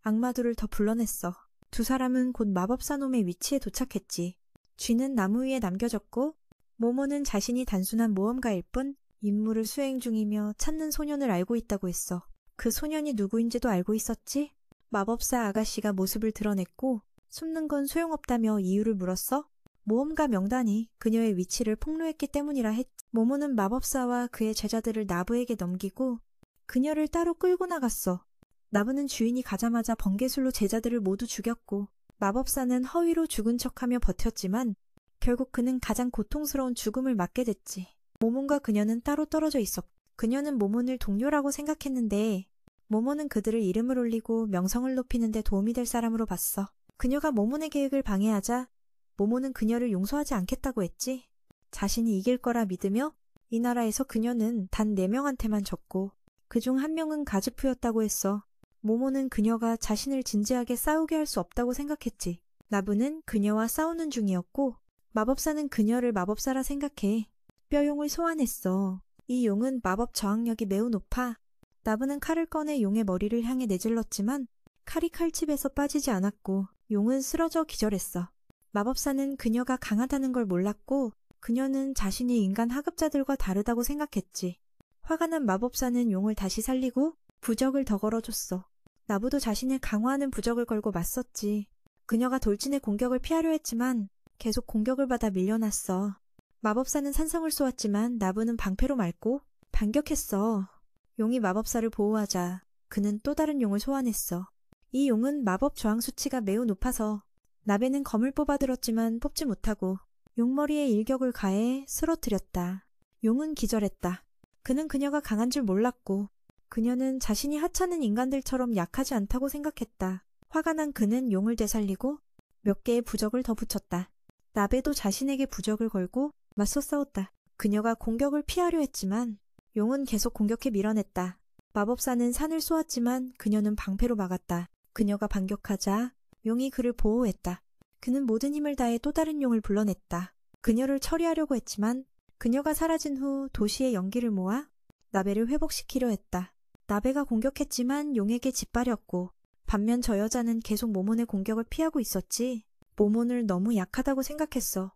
악마들을 더 불러냈어. 두 사람은 곧 마법사 놈의 위치에 도착했지. 쥐는 나무 위에 남겨졌고 모모는 자신이 단순한 모험가일 뿐 임무를 수행 중이며 찾는 소년을 알고 있다고 했어. 그 소년이 누구인지도 알고 있었지? 마법사 아가씨가 모습을 드러냈고 숨는 건 소용없다며 이유를 물었어? 모험가 명단이 그녀의 위치를 폭로했기 때문이라 했지. 모모는 마법사와 그의 제자들을 나브에게 넘기고 그녀를 따로 끌고 나갔어. 나브는 주인이 가자마자 번개술로 제자들을 모두 죽였고 마법사는 허위로 죽은 척하며 버텼지만 결국 그는 가장 고통스러운 죽음을 맞게 됐지. 모몬과 그녀는 따로 떨어져 있었고 그녀는 모몬을 동료라고 생각했는데 모몬은 그들을 이름을 올리고 명성을 높이는 데 도움이 될 사람으로 봤어. 그녀가 모몬의 계획을 방해하자 모몬은 그녀를 용서하지 않겠다고 했지. 자신이 이길 거라 믿으며 이 나라에서 그녀는 단 4명한테만 졌고 그중 1명은 가즈프였다고 했어. 모모는 그녀가 자신을 진지하게 싸우게 할 수 없다고 생각했지. 나부는 그녀와 싸우는 중이었고 마법사는 그녀를 마법사라 생각해 뼈용을 소환했어. 이 용은 마법 저항력이 매우 높아. 나부는 칼을 꺼내 용의 머리를 향해 내질렀지만 칼이 칼집에서 빠지지 않았고 용은 쓰러져 기절했어. 마법사는 그녀가 강하다는 걸 몰랐고 그녀는 자신이 인간 하급자들과 다르다고 생각했지. 화가 난 마법사는 용을 다시 살리고 부적을 더 걸어줬어. 나부도 자신을 강화하는 부적을 걸고 맞섰지. 그녀가 돌진의 공격을 피하려 했지만 계속 공격을 받아 밀려났어. 마법사는 산성을 쏘았지만 나부는 방패로 맞고 반격했어. 용이 마법사를 보호하자 그는 또 다른 용을 소환했어. 이 용은 마법 저항 수치가 매우 높아서 나베는 검을 뽑아들었지만 뽑지 못하고 용머리에 일격을 가해 쓰러뜨렸다. 용은 기절했다. 그는 그녀가 강한 줄 몰랐고 그녀는 자신이 하찮은 인간들처럼 약하지 않다고 생각했다. 화가 난 그는 용을 되살리고 몇 개의 부적을 더 붙였다. 나베도 자신에게 부적을 걸고 맞서 싸웠다. 그녀가 공격을 피하려 했지만 용은 계속 공격해 밀어냈다. 마법사는 산을 쏘았지만 그녀는 방패로 막았다. 그녀가 반격하자 용이 그를 보호했다. 그는 모든 힘을 다해 또 다른 용을 불러냈다. 그녀를 처리하려고 했지만 그녀가 사라진 후 도시의 연기를 모아 나베를 회복시키려 했다. 나베가 공격했지만 용에게 짓밟렸고 반면 저 여자는 계속 모몬의 공격을 피하고 있었지. 모몬을 너무 약하다고 생각했어.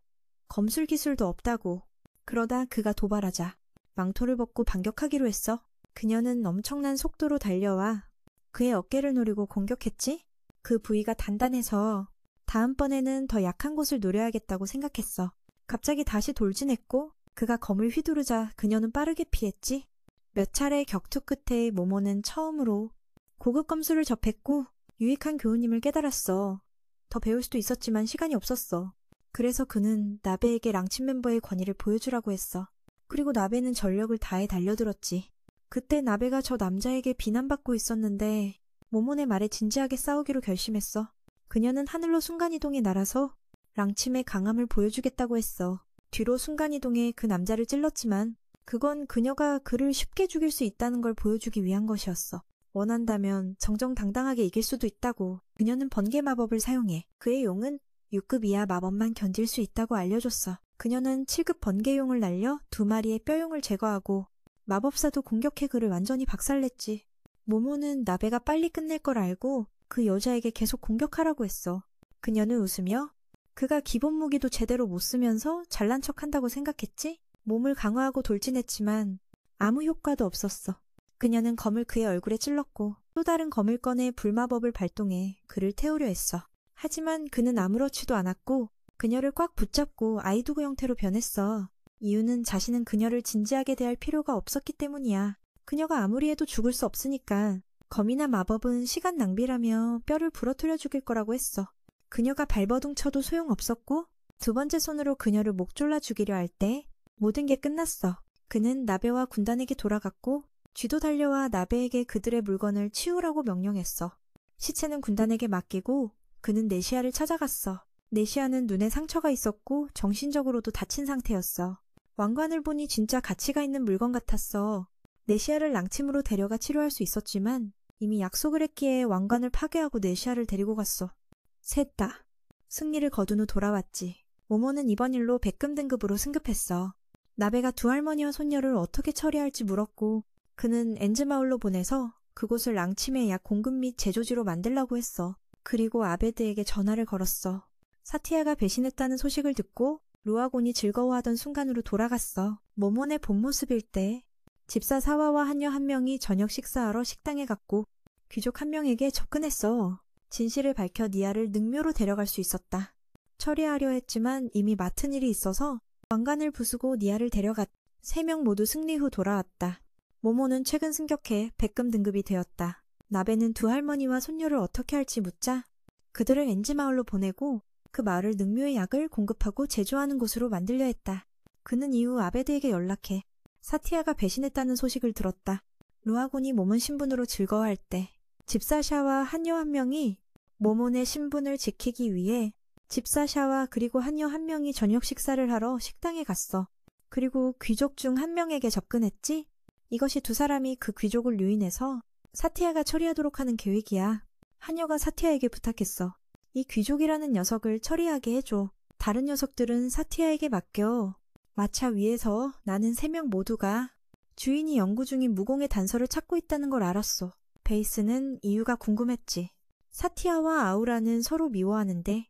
검술 기술도 없다고. 그러다 그가 도발하자 망토를 벗고 반격하기로 했어. 그녀는 엄청난 속도로 달려와 그의 어깨를 노리고 공격했지. 그 부위가 단단해서 다음번에는 더 약한 곳을 노려야겠다고 생각했어. 갑자기 다시 돌진했고 그가 검을 휘두르자 그녀는 빠르게 피했지. 몇 차례 격투 끝에 모모는 처음으로 고급 검술을 접했고 유익한 교훈임을 깨달았어. 더 배울 수도 있었지만 시간이 없었어. 그래서 그는 나베에게 랑친 멤버의 권위를 보여주라고 했어. 그리고 나베는 전력을 다해 달려들었지. 그때 나베가 저 남자에게 비난받고 있었는데 모몬의 말에 진지하게 싸우기로 결심했어. 그녀는 하늘로 순간이동해 날아서 랑침의 강함을 보여주겠다고 했어. 뒤로 순간이동해 그 남자를 찔렀지만 그건 그녀가 그를 쉽게 죽일 수 있다는 걸 보여주기 위한 것이었어. 원한다면 정정당당하게 이길 수도 있다고. 그녀는 번개 마법을 사용해 그의 용은 6급 이하 마법만 견딜 수 있다고 알려줬어. 그녀는 7급 번개용을 날려 2마리의 뼈용을 제거하고 마법사도 공격해 그를 완전히 박살냈지. 모모는 나베가 빨리 끝낼 걸 알고 그 여자에게 계속 공격하라고 했어. 그녀는 웃으며 그가 기본 무기도 제대로 못 쓰면서 잘난 척한다고 생각했지? 몸을 강화하고 돌진했지만 아무 효과도 없었어. 그녀는 검을 그의 얼굴에 찔렀고 또 다른 검을 꺼내 불마법을 발동해 그를 태우려 했어. 하지만 그는 아무렇지도 않았고 그녀를 꽉 붙잡고 아이두고 형태로 변했어. 이유는 자신은 그녀를 진지하게 대할 필요가 없었기 때문이야. 그녀가 아무리 해도 죽을 수 없으니까. 검이나 마법은 시간 낭비라며 뼈를 부러뜨려 죽일 거라고 했어. 그녀가 발버둥 쳐도 소용없었고 두 번째 손으로 그녀를 목 졸라 죽이려 할 때 모든 게 끝났어. 그는 나베와 군단에게 돌아갔고 쥐도 달려와 나베에게 그들의 물건을 치우라고 명령했어. 시체는 군단에게 맡기고 그는 네시아를 찾아갔어. 네시아는 눈에 상처가 있었고 정신적으로도 다친 상태였어. 왕관을 보니 진짜 가치가 있는 물건 같았어. 네시아를 랑침으로 데려가 치료할 수 있었지만 이미 약속을 했기에 왕관을 파괴하고 네시아를 데리고 갔어. 셋 다 승리를 거둔 후 돌아왔지. 모모는 이번 일로 100금 등급으로 승급했어. 나베가 두 할머니와 손녀를 어떻게 처리할지 물었고 그는 엔즈마을로 보내서 그곳을 랑침의 약 공급 및 제조지로 만들라고 했어. 그리고 아베드에게 전화를 걸었어. 사티아가 배신했다는 소식을 듣고 루아곤이 즐거워하던 순간으로 돌아갔어. 모몬의 본 모습일 때 집사 사와와 하녀 한 명이 저녁 식사하러 식당에 갔고 귀족 한 명에게 접근했어. 진실을 밝혀 니아를 능묘로 데려갈 수 있었다. 처리하려 했지만 이미 맡은 일이 있어서 왕관을 부수고 니아를 데려갔. 3명 모두 승리 후 돌아왔다. 모모는 최근 승격해 100금 등급이 되었다. 나베는 두 할머니와 손녀를 어떻게 할지 묻자 그들을 엔지마을로 보내고 그 마을을 능묘의 약을 공급하고 제조하는 곳으로 만들려 했다. 그는 이후 아베드에게 연락해 사티아가 배신했다는 소식을 들었다. 루아곤이 모몬 신분으로 즐거워할 때 집사샤와 한여 한 명이 모몬의 신분을 지키기 위해 집사샤와 그리고 한여 한 명이 저녁 식사를 하러 식당에 갔어. 그리고 귀족 중 한 명에게 접근했지? 이것이 두 사람이 그 귀족을 유인해서 사티아가 처리하도록 하는 계획이야. 하녀가 사티아에게 부탁했어. 이 귀족이라는 녀석을 처리하게 해줘. 다른 녀석들은 사티아에게 맡겨. 마차 위에서 나는 3명 모두가 주인이 연구 중인 무공의 단서를 찾고 있다는 걸 알았어. 베이스는 이유가 궁금했지. 사티아와 아우라는 서로 미워하는데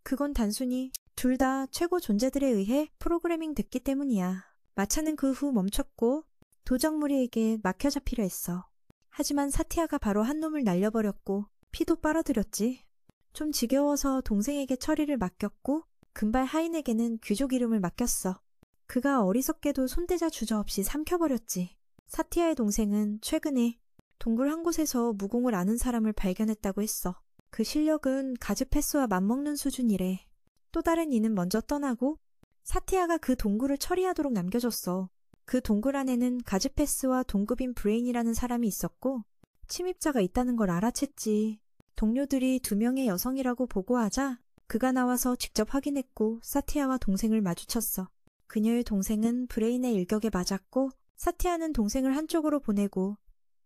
그건 단순히 둘 다 최고 존재들에 의해 프로그래밍 됐기 때문이야. 마차는 그 후 멈췄고 도적무리에게 막혀 잡히려 했어. 하지만 사티아가 바로 한 놈을 날려버렸고 피도 빨아들였지. 좀 지겨워서 동생에게 처리를 맡겼고 금발 하인에게는 귀족 이름을 맡겼어. 그가 어리석게도 손대자 주저없이 삼켜버렸지. 사티아의 동생은 최근에 동굴 한 곳에서 무공을 아는 사람을 발견했다고 했어. 그 실력은 가즈패스와 맞먹는 수준이래. 또 다른 이는 먼저 떠나고 사티아가 그 동굴을 처리하도록 남겨줬어. 그 동굴 안에는 가즈패스와 동급인 브레인이라는 사람이 있었고 침입자가 있다는 걸 알아챘지. 동료들이 2명의 여성이라고 보고하자 그가 나와서 직접 확인했고 사티아와 동생을 마주쳤어. 그녀의 동생은 브레인의 일격에 맞았고 사티아는 동생을 한쪽으로 보내고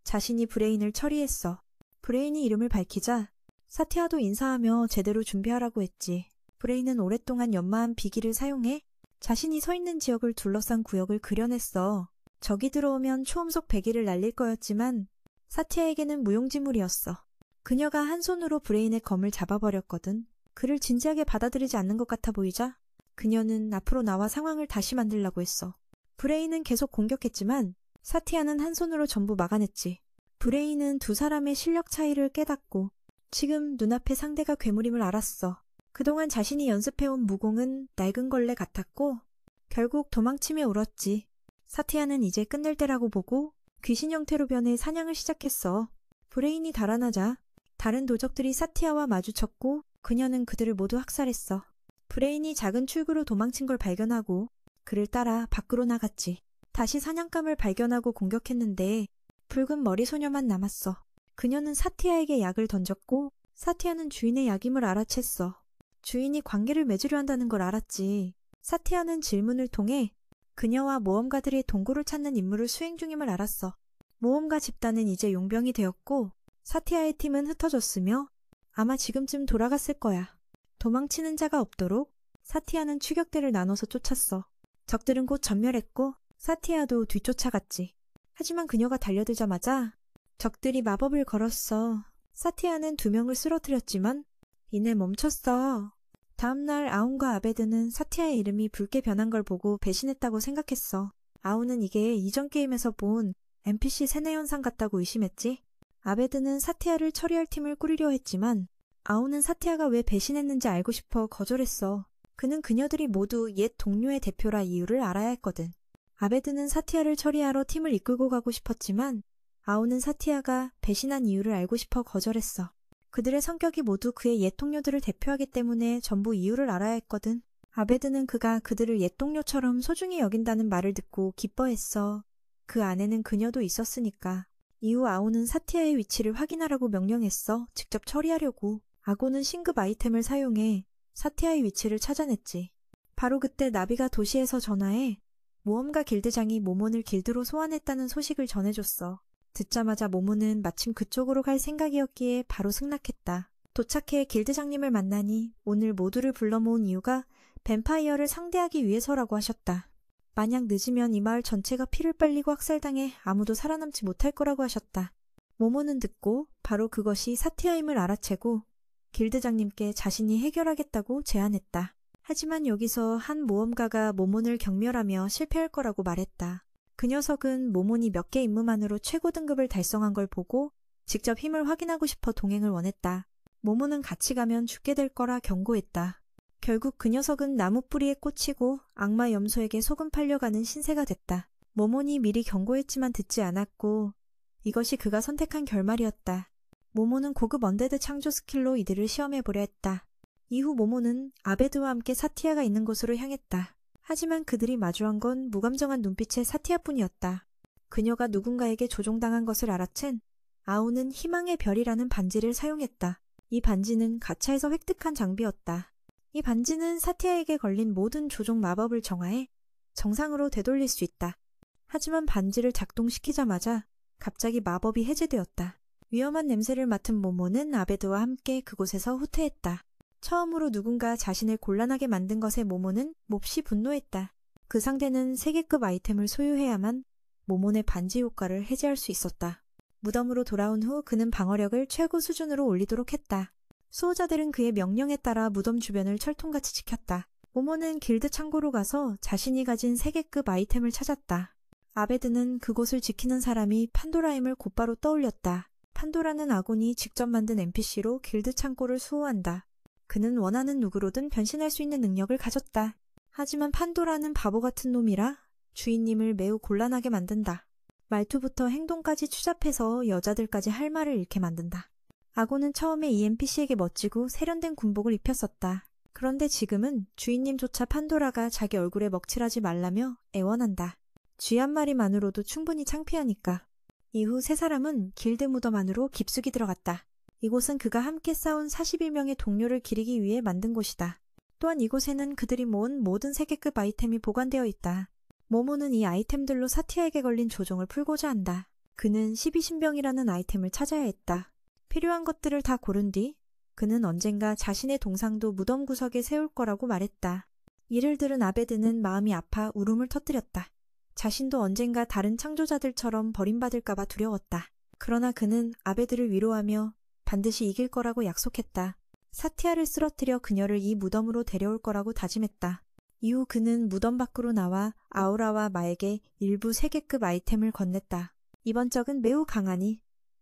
자신이 브레인을 처리했어. 브레인이 이름을 밝히자 사티아도 인사하며 제대로 준비하라고 했지. 브레인은 오랫동안 연마한 비기를 사용해 자신이 서 있는 지역을 둘러싼 구역을 그려냈어. 적이 들어오면 초음속 배기를 날릴 거였지만 사티아에게는 무용지물이었어. 그녀가 한 손으로 브레인의 검을 잡아버렸거든. 그를 진지하게 받아들이지 않는 것 같아 보이자 그녀는 앞으로 나와 상황을 다시 만들라고 했어. 브레인은 계속 공격했지만 사티아는 한 손으로 전부 막아냈지. 브레인은 두 사람의 실력 차이를 깨닫고 지금 눈앞의 상대가 괴물임을 알았어. 그동안 자신이 연습해온 무공은 낡은 걸레 같았고 결국 도망치며 울었지. 사티아는 이제 끝낼 때라고 보고 귀신 형태로 변해 사냥을 시작했어. 브레인이 달아나자 다른 도적들이 사티아와 마주쳤고 그녀는 그들을 모두 학살했어. 브레인이 작은 출구로 도망친 걸 발견하고 그를 따라 밖으로 나갔지. 다시 사냥감을 발견하고 공격했는데 붉은 머리 소녀만 남았어. 그녀는 사티아에게 약을 던졌고 사티아는 주인의 약임을 알아챘어. 주인이 관계를 맺으려 한다는 걸 알았지. 사티아는 질문을 통해 그녀와 모험가들이 동굴을 찾는 임무를 수행 중임을 알았어. 모험가 집단은 이제 용병이 되었고 사티아의 팀은 흩어졌으며 아마 지금쯤 돌아갔을 거야. 도망치는 자가 없도록 사티아는 추격대를 나눠서 쫓았어. 적들은 곧 전멸했고 사티아도 뒤쫓아갔지. 하지만 그녀가 달려들자마자 적들이 마법을 걸었어. 사티아는 2명을 쓰러뜨렸지만 이내 멈췄어. 다음날 아운과 아베드는 사티아의 이름이 붉게 변한 걸 보고 배신했다고 생각했어. 아운은 이게 이전 게임에서 본 NPC 세뇌 현상 같다고 의심했지. 아베드는 사티아를 처리할 팀을 꾸리려 했지만 아운은 사티아가 왜 배신했는지 알고 싶어 거절했어. 그는 그녀들이 모두 옛 동료의 대표라 이유를 알아야 했거든. 아베드는 사티아를 처리하러 팀을 이끌고 가고 싶었지만 아운은 사티아가 배신한 이유를 알고 싶어 거절했어. 그들의 성격이 모두 그의 옛 동료들을 대표하기 때문에 전부 이유를 알아야 했거든. 아베드는 그가 그들을 옛 동료처럼 소중히 여긴다는 말을 듣고 기뻐했어. 그 안에는 그녀도 있었으니까. 이후 아오는 사티아의 위치를 확인하라고 명령했어. 직접 처리하려고. 아고는 신급 아이템을 사용해 사티아의 위치를 찾아냈지. 바로 그때 나비가 도시에서 전화해 모험가 길드장이 모몬을 길드로 소환했다는 소식을 전해줬어. 듣자마자 모몬은 마침 그쪽으로 갈 생각이었기에 바로 승낙했다. 도착해 길드장님을 만나니 오늘 모두를 불러 모은 이유가 뱀파이어를 상대하기 위해서라고 하셨다. 만약 늦으면 이 마을 전체가 피를 빨리고 학살당해 아무도 살아남지 못할 거라고 하셨다. 모모는 듣고 바로 그것이 사티아임을 알아채고 길드장님께 자신이 해결하겠다고 제안했다. 하지만 여기서 한 모험가가 모몬을 경멸하며 실패할 거라고 말했다. 그 녀석은 모몬이 몇 개 임무만으로 최고 등급을 달성한 걸 보고 직접 힘을 확인하고 싶어 동행을 원했다. 모몬은 같이 가면 죽게 될 거라 경고했다. 결국 그 녀석은 나무 뿌리에 꽂히고 악마 염소에게 소금 팔려가는 신세가 됐다. 모몬이 미리 경고했지만 듣지 않았고 이것이 그가 선택한 결말이었다. 모몬은 고급 언데드 창조 스킬로 이들을 시험해보려 했다. 이후 모몬은 아베드와 함께 사티아가 있는 곳으로 향했다. 하지만 그들이 마주한 건 무감정한 눈빛의 사티아뿐이었다. 그녀가 누군가에게 조종당한 것을 알아챈 아오는 희망의 별이라는 반지를 사용했다. 이 반지는 가차에서 획득한 장비였다. 이 반지는 사티아에게 걸린 모든 조종 마법을 정화해 정상으로 되돌릴 수 있다. 하지만 반지를 작동시키자마자 갑자기 마법이 해제되었다. 위험한 냄새를 맡은 모모는 아베드와 함께 그곳에서 후퇴했다. 처음으로 누군가 자신을 곤란하게 만든 것에 모모는 몹시 분노했다. 그 상대는 세계급 아이템을 소유해야만 모몬의 반지 효과를 해제할 수 있었다. 무덤으로 돌아온 후 그는 방어력을 최고 수준으로 올리도록 했다. 수호자들은 그의 명령에 따라 무덤 주변을 철통같이 지켰다. 모모는 길드 창고로 가서 자신이 가진 세계급 아이템을 찾았다. 아베드는 그곳을 지키는 사람이 판도라임을 곧바로 떠올렸다. 판도라는 아곤이 직접 만든 NPC로 길드 창고를 수호한다. 그는 원하는 누구로든 변신할 수 있는 능력을 가졌다. 하지만 판도라는 바보 같은 놈이라 주인님을 매우 곤란하게 만든다. 말투부터 행동까지 추잡해서 여자들까지 할 말을 잃게 만든다. 아곤은 처음에 이 NPC에게 멋지고 세련된 군복을 입혔었다. 그런데 지금은 주인님조차 판도라가 자기 얼굴에 먹칠하지 말라며 애원한다. 쥐 한 마리만으로도 충분히 창피하니까. 이후 세 사람은 길드 무덤 안으로 깊숙이 들어갔다. 이곳은 그가 함께 싸운 41명의 동료를 기리기 위해 만든 곳이다. 또한 이곳에는 그들이 모은 모든 세계급 아이템이 보관되어 있다. 모모는 이 아이템들로 사티아에게 걸린 조종을 풀고자 한다. 그는 12신병이라는 아이템을 찾아야 했다. 필요한 것들을 다 고른 뒤 그는 언젠가 자신의 동상도 무덤 구석에 세울 거라고 말했다. 이를 들은 아베드는 마음이 아파 울음을 터뜨렸다. 자신도 언젠가 다른 창조자들처럼 버림받을까봐 두려웠다. 그러나 그는 아베드를 위로하며 반드시 이길 거라고 약속했다. 사티아를 쓰러뜨려 그녀를 이 무덤으로 데려올 거라고 다짐했다. 이후 그는 무덤 밖으로 나와 아우라와 마에게 일부 세계급 아이템을 건넸다. 이번 적은 매우 강하니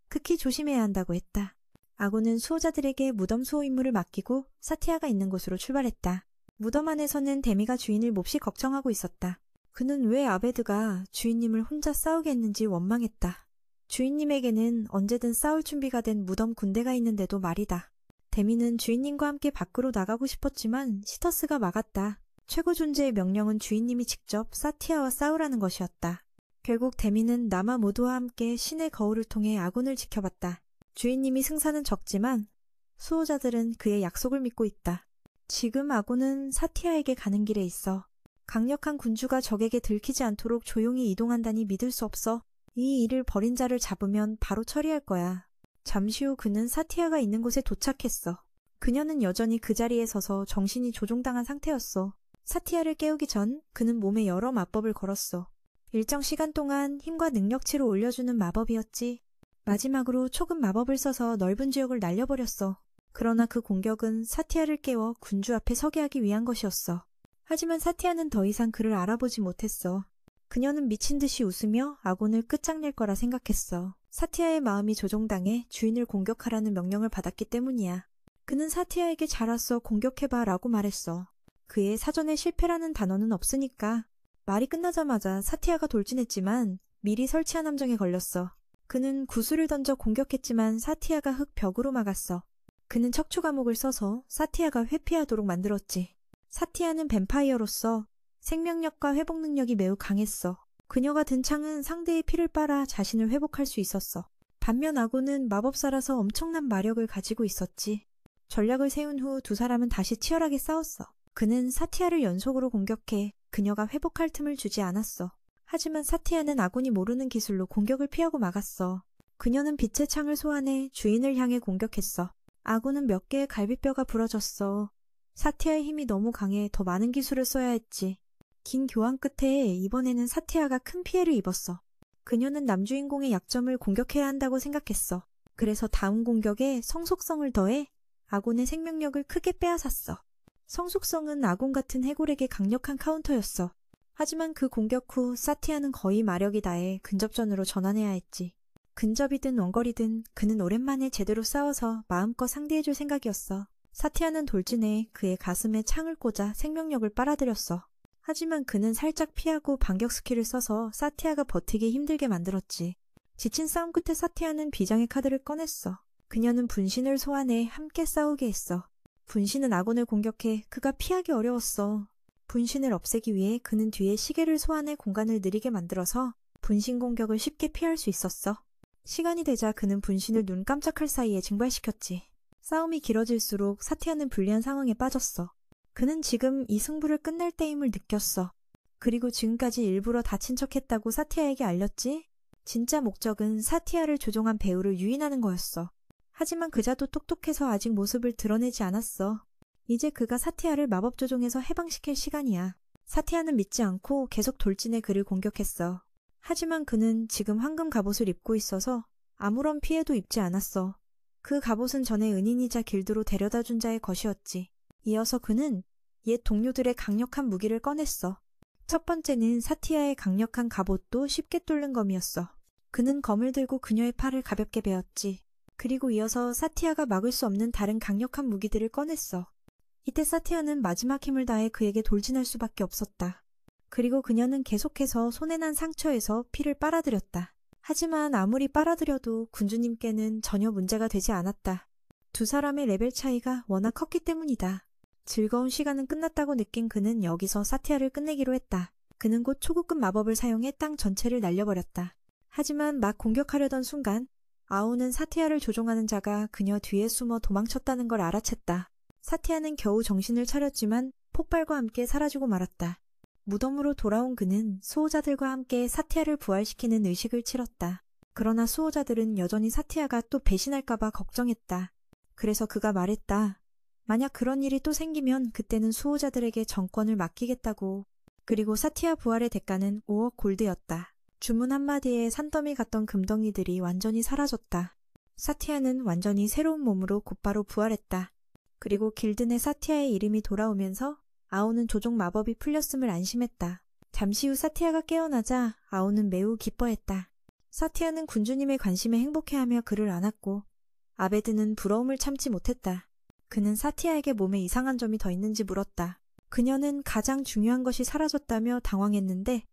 극히 조심해야 한다고 했다. 아곤은 수호자들에게 무덤 수호 임무를 맡기고 사티아가 있는 곳으로 출발했다. 무덤 안에서는 데미가 주인을 몹시 걱정하고 있었다. 그는 왜 아베드가 주인님을 혼자 싸우게 했는지 원망했다. 주인님에게는 언제든 싸울 준비가 된 무덤 군대가 있는데도 말이다. 데미는 주인님과 함께 밖으로 나가고 싶었지만 시터스가 막았다. 최고 존재의 명령은 주인님이 직접 사티아와 싸우라는 것이었다. 결국 데미는 남아 모두와 함께 신의 거울을 통해 아곤을 지켜봤다. 주인님이 승산은 적지만 수호자들은 그의 약속을 믿고 있다. 지금 아곤은 사티아에게 가는 길에 있어. 강력한 군주가 적에게 들키지 않도록 조용히 이동한다니 믿을 수 없어. 이 일을 벌인 자를 잡으면 바로 처리할 거야. 잠시 후 그는 사티아가 있는 곳에 도착했어. 그녀는 여전히 그 자리에 서서 정신이 조종당한 상태였어. 사티아를 깨우기 전 그는 몸에 여러 마법을 걸었어. 일정 시간 동안 힘과 능력치를 올려주는 마법이었지. 마지막으로 초급 마법을 써서 넓은 지역을 날려버렸어. 그러나 그 공격은 사티아를 깨워 군주 앞에 서게 하기 위한 것이었어. 하지만 사티아는 더 이상 그를 알아보지 못했어. 그녀는 미친 듯이 웃으며 아곤을 끝장낼 거라 생각했어. 사티아의 마음이 조종당해 주인을 공격하라는 명령을 받았기 때문이야. 그는 사티아에게 잘 왔어 공격해봐 라고 말했어. 그의 사전에 실패라는 단어는 없으니까. 말이 끝나자마자 사티아가 돌진했지만 미리 설치한 함정에 걸렸어. 그는 구슬을 던져 공격했지만 사티아가 흙 벽으로 막았어. 그는 척추 감옥을 써서 사티아가 회피하도록 만들었지. 사티아는 뱀파이어로서 생명력과 회복 능력이 매우 강했어. 그녀가 든 창은 상대의 피를 빨아 자신을 회복할 수 있었어. 반면 아곤은 마법사라서 엄청난 마력을 가지고 있었지. 전략을 세운 후 두 사람은 다시 치열하게 싸웠어. 그는 사티아를 연속으로 공격해 그녀가 회복할 틈을 주지 않았어. 하지만 사티아는 아곤이 모르는 기술로 공격을 피하고 막았어. 그녀는 빛의 창을 소환해 주인을 향해 공격했어. 아곤은 몇 개의 갈비뼈가 부러졌어. 사티아의 힘이 너무 강해 더 많은 기술을 써야 했지. 긴 교환 끝에 이번에는 사티아가 큰 피해를 입었어. 그녀는 남주인공의 약점을 공격해야 한다고 생각했어. 그래서 다음 공격에 성속성을 더해 아곤의 생명력을 크게 빼앗았어. 성속성은 아곤 같은 해골에게 강력한 카운터였어. 하지만 그 공격 후 사티아는 거의 마력이 다해 근접전으로 전환해야 했지. 근접이든 원거리든 그는 오랜만에 제대로 싸워서 마음껏 상대해줄 생각이었어. 사티아는 돌진해 그의 가슴에 창을 꽂아 생명력을 빨아들였어. 하지만 그는 살짝 피하고 반격 스킬을 써서 사티아가 버티기 힘들게 만들었지. 지친 싸움 끝에 사티아는 비장의 카드를 꺼냈어. 그녀는 분신을 소환해 함께 싸우게 했어. 분신은 아곤을 공격해 그가 피하기 어려웠어. 분신을 없애기 위해 그는 뒤에 시계를 소환해 공간을 느리게 만들어서 분신 공격을 쉽게 피할 수 있었어. 시간이 되자 그는 분신을 눈 깜짝할 사이에 증발시켰지. 싸움이 길어질수록 사티아는 불리한 상황에 빠졌어. 그는 지금 이 승부를 끝낼 때임을 느꼈어. 그리고 지금까지 일부러 다친 척했다고 사티아에게 알렸지? 진짜 목적은 사티아를 조종한 배우를 유인하는 거였어. 하지만 그자도 똑똑해서 아직 모습을 드러내지 않았어. 이제 그가 사티아를 마법 조종해서 해방시킬 시간이야. 사티아는 믿지 않고 계속 돌진해 그를 공격했어. 하지만 그는 지금 황금 갑옷을 입고 있어서 아무런 피해도 입지 않았어. 그 갑옷은 전에 은인이자 길드로 데려다 준 자의 것이었지. 이어서 그는 옛 동료들의 강력한 무기를 꺼냈어. 첫 번째는 사티아의 강력한 갑옷도 쉽게 뚫는 검이었어. 그는 검을 들고 그녀의 팔을 가볍게 베었지. 그리고 이어서 사티아가 막을 수 없는 다른 강력한 무기들을 꺼냈어. 이때 사티아는 마지막 힘을 다해 그에게 돌진할 수밖에 없었다. 그리고 그녀는 계속해서 손에 난 상처에서 피를 빨아들였다. 하지만 아무리 빨아들여도 군주님께는 전혀 문제가 되지 않았다. 두 사람의 레벨 차이가 워낙 컸기 때문이다. 즐거운 시간은 끝났다고 느낀 그는 여기서 사티아를 끝내기로 했다. 그는 곧 초고급 마법을 사용해 땅 전체를 날려버렸다. 하지만 막 공격하려던 순간 아오는 사티아를 조종하는 자가 그녀 뒤에 숨어 도망쳤다는 걸 알아챘다. 사티아는 겨우 정신을 차렸지만 폭발과 함께 사라지고 말았다. 무덤으로 돌아온 그는 수호자들과 함께 사티아를 부활시키는 의식을 치렀다. 그러나 수호자들은 여전히 사티아가 또 배신할까봐 걱정했다. 그래서 그가 말했다. 만약 그런 일이 또 생기면 그때는 수호자들에게 정권을 맡기겠다고. 그리고 사티아 부활의 대가는 5억 골드였다. 주문 한마디에 산더미 같던 금덩이들이 완전히 사라졌다. 사티아는 완전히 새로운 몸으로 곧바로 부활했다. 그리고 길드 내 사티아의 이름이 돌아오면서 아오는 조종 마법이 풀렸음을 안심했다. 잠시 후 사티아가 깨어나자 아오는 매우 기뻐했다. 사티아는 군주님의 관심에 행복해하며 그를 안았고 아베드는 부러움을 참지 못했다. 그는 사티아에게 몸에 이상한 점이 더 있는지 물었다. 그녀는 가장 중요한 것이 사라졌다며 당황했는데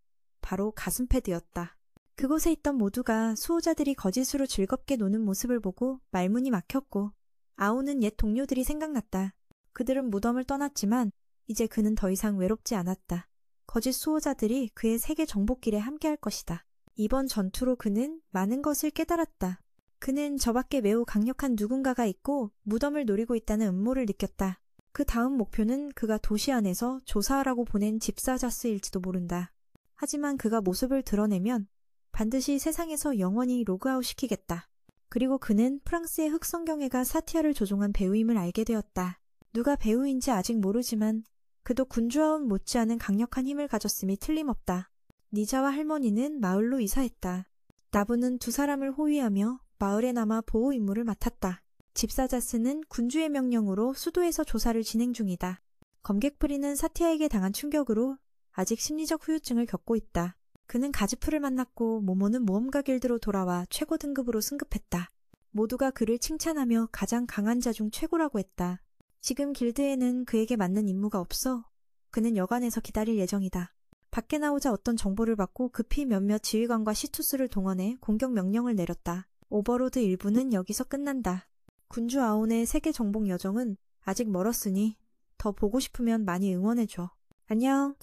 바로 가슴 패드였다. 그곳에 있던 모두가 수호자들이 거짓으로 즐겁게 노는 모습을 보고 말문이 막혔고 아오는 옛 동료들이 생각났다. 그들은 무덤을 떠났지만 이제 그는 더 이상 외롭지 않았다. 거짓 수호자들이 그의 세계 정복길에 함께할 것이다. 이번 전투로 그는 많은 것을 깨달았다. 그는 저 밖에 매우 강력한 누군가가 있고 무덤을 노리고 있다는 음모를 느꼈다. 그 다음 목표는 그가 도시 안에서 조사하라고 보낸 집사자스일지도 모른다. 하지만 그가 모습을 드러내면 반드시 세상에서 영원히 로그아웃 시키겠다. 그리고 그는 프랑스의 흑성경회가 사티아를 조종한 배우임을 알게 되었다. 누가 배우인지 아직 모르지만 그도 군주아운 못지않은 강력한 힘을 가졌음이 틀림없다. 니자와 할머니는 마을로 이사했다. 나부는 두 사람을 호위하며 마을에 남아 보호 임무를 맡았다. 집사자스는 군주의 명령으로 수도에서 조사를 진행 중이다. 검객프리는 사티아에게 당한 충격으로 아직 심리적 후유증을 겪고 있다. 그는 가즈프를 만났고 모모는 모험가 길드로 돌아와 최고 등급으로 승급했다. 모두가 그를 칭찬하며 가장 강한 자 중 최고라고 했다. 지금 길드에는 그에게 맞는 임무가 없어. 그는 여관에서 기다릴 예정이다. 밖에 나오자 어떤 정보를 받고 급히 몇몇 지휘관과 시투스를 동원해 공격 명령을 내렸다. 오버로드 일부는 여기서 끝난다. 군주 아온의 세계 정복 여정은 아직 멀었으니 더 보고 싶으면 많이 응원해줘. 안녕.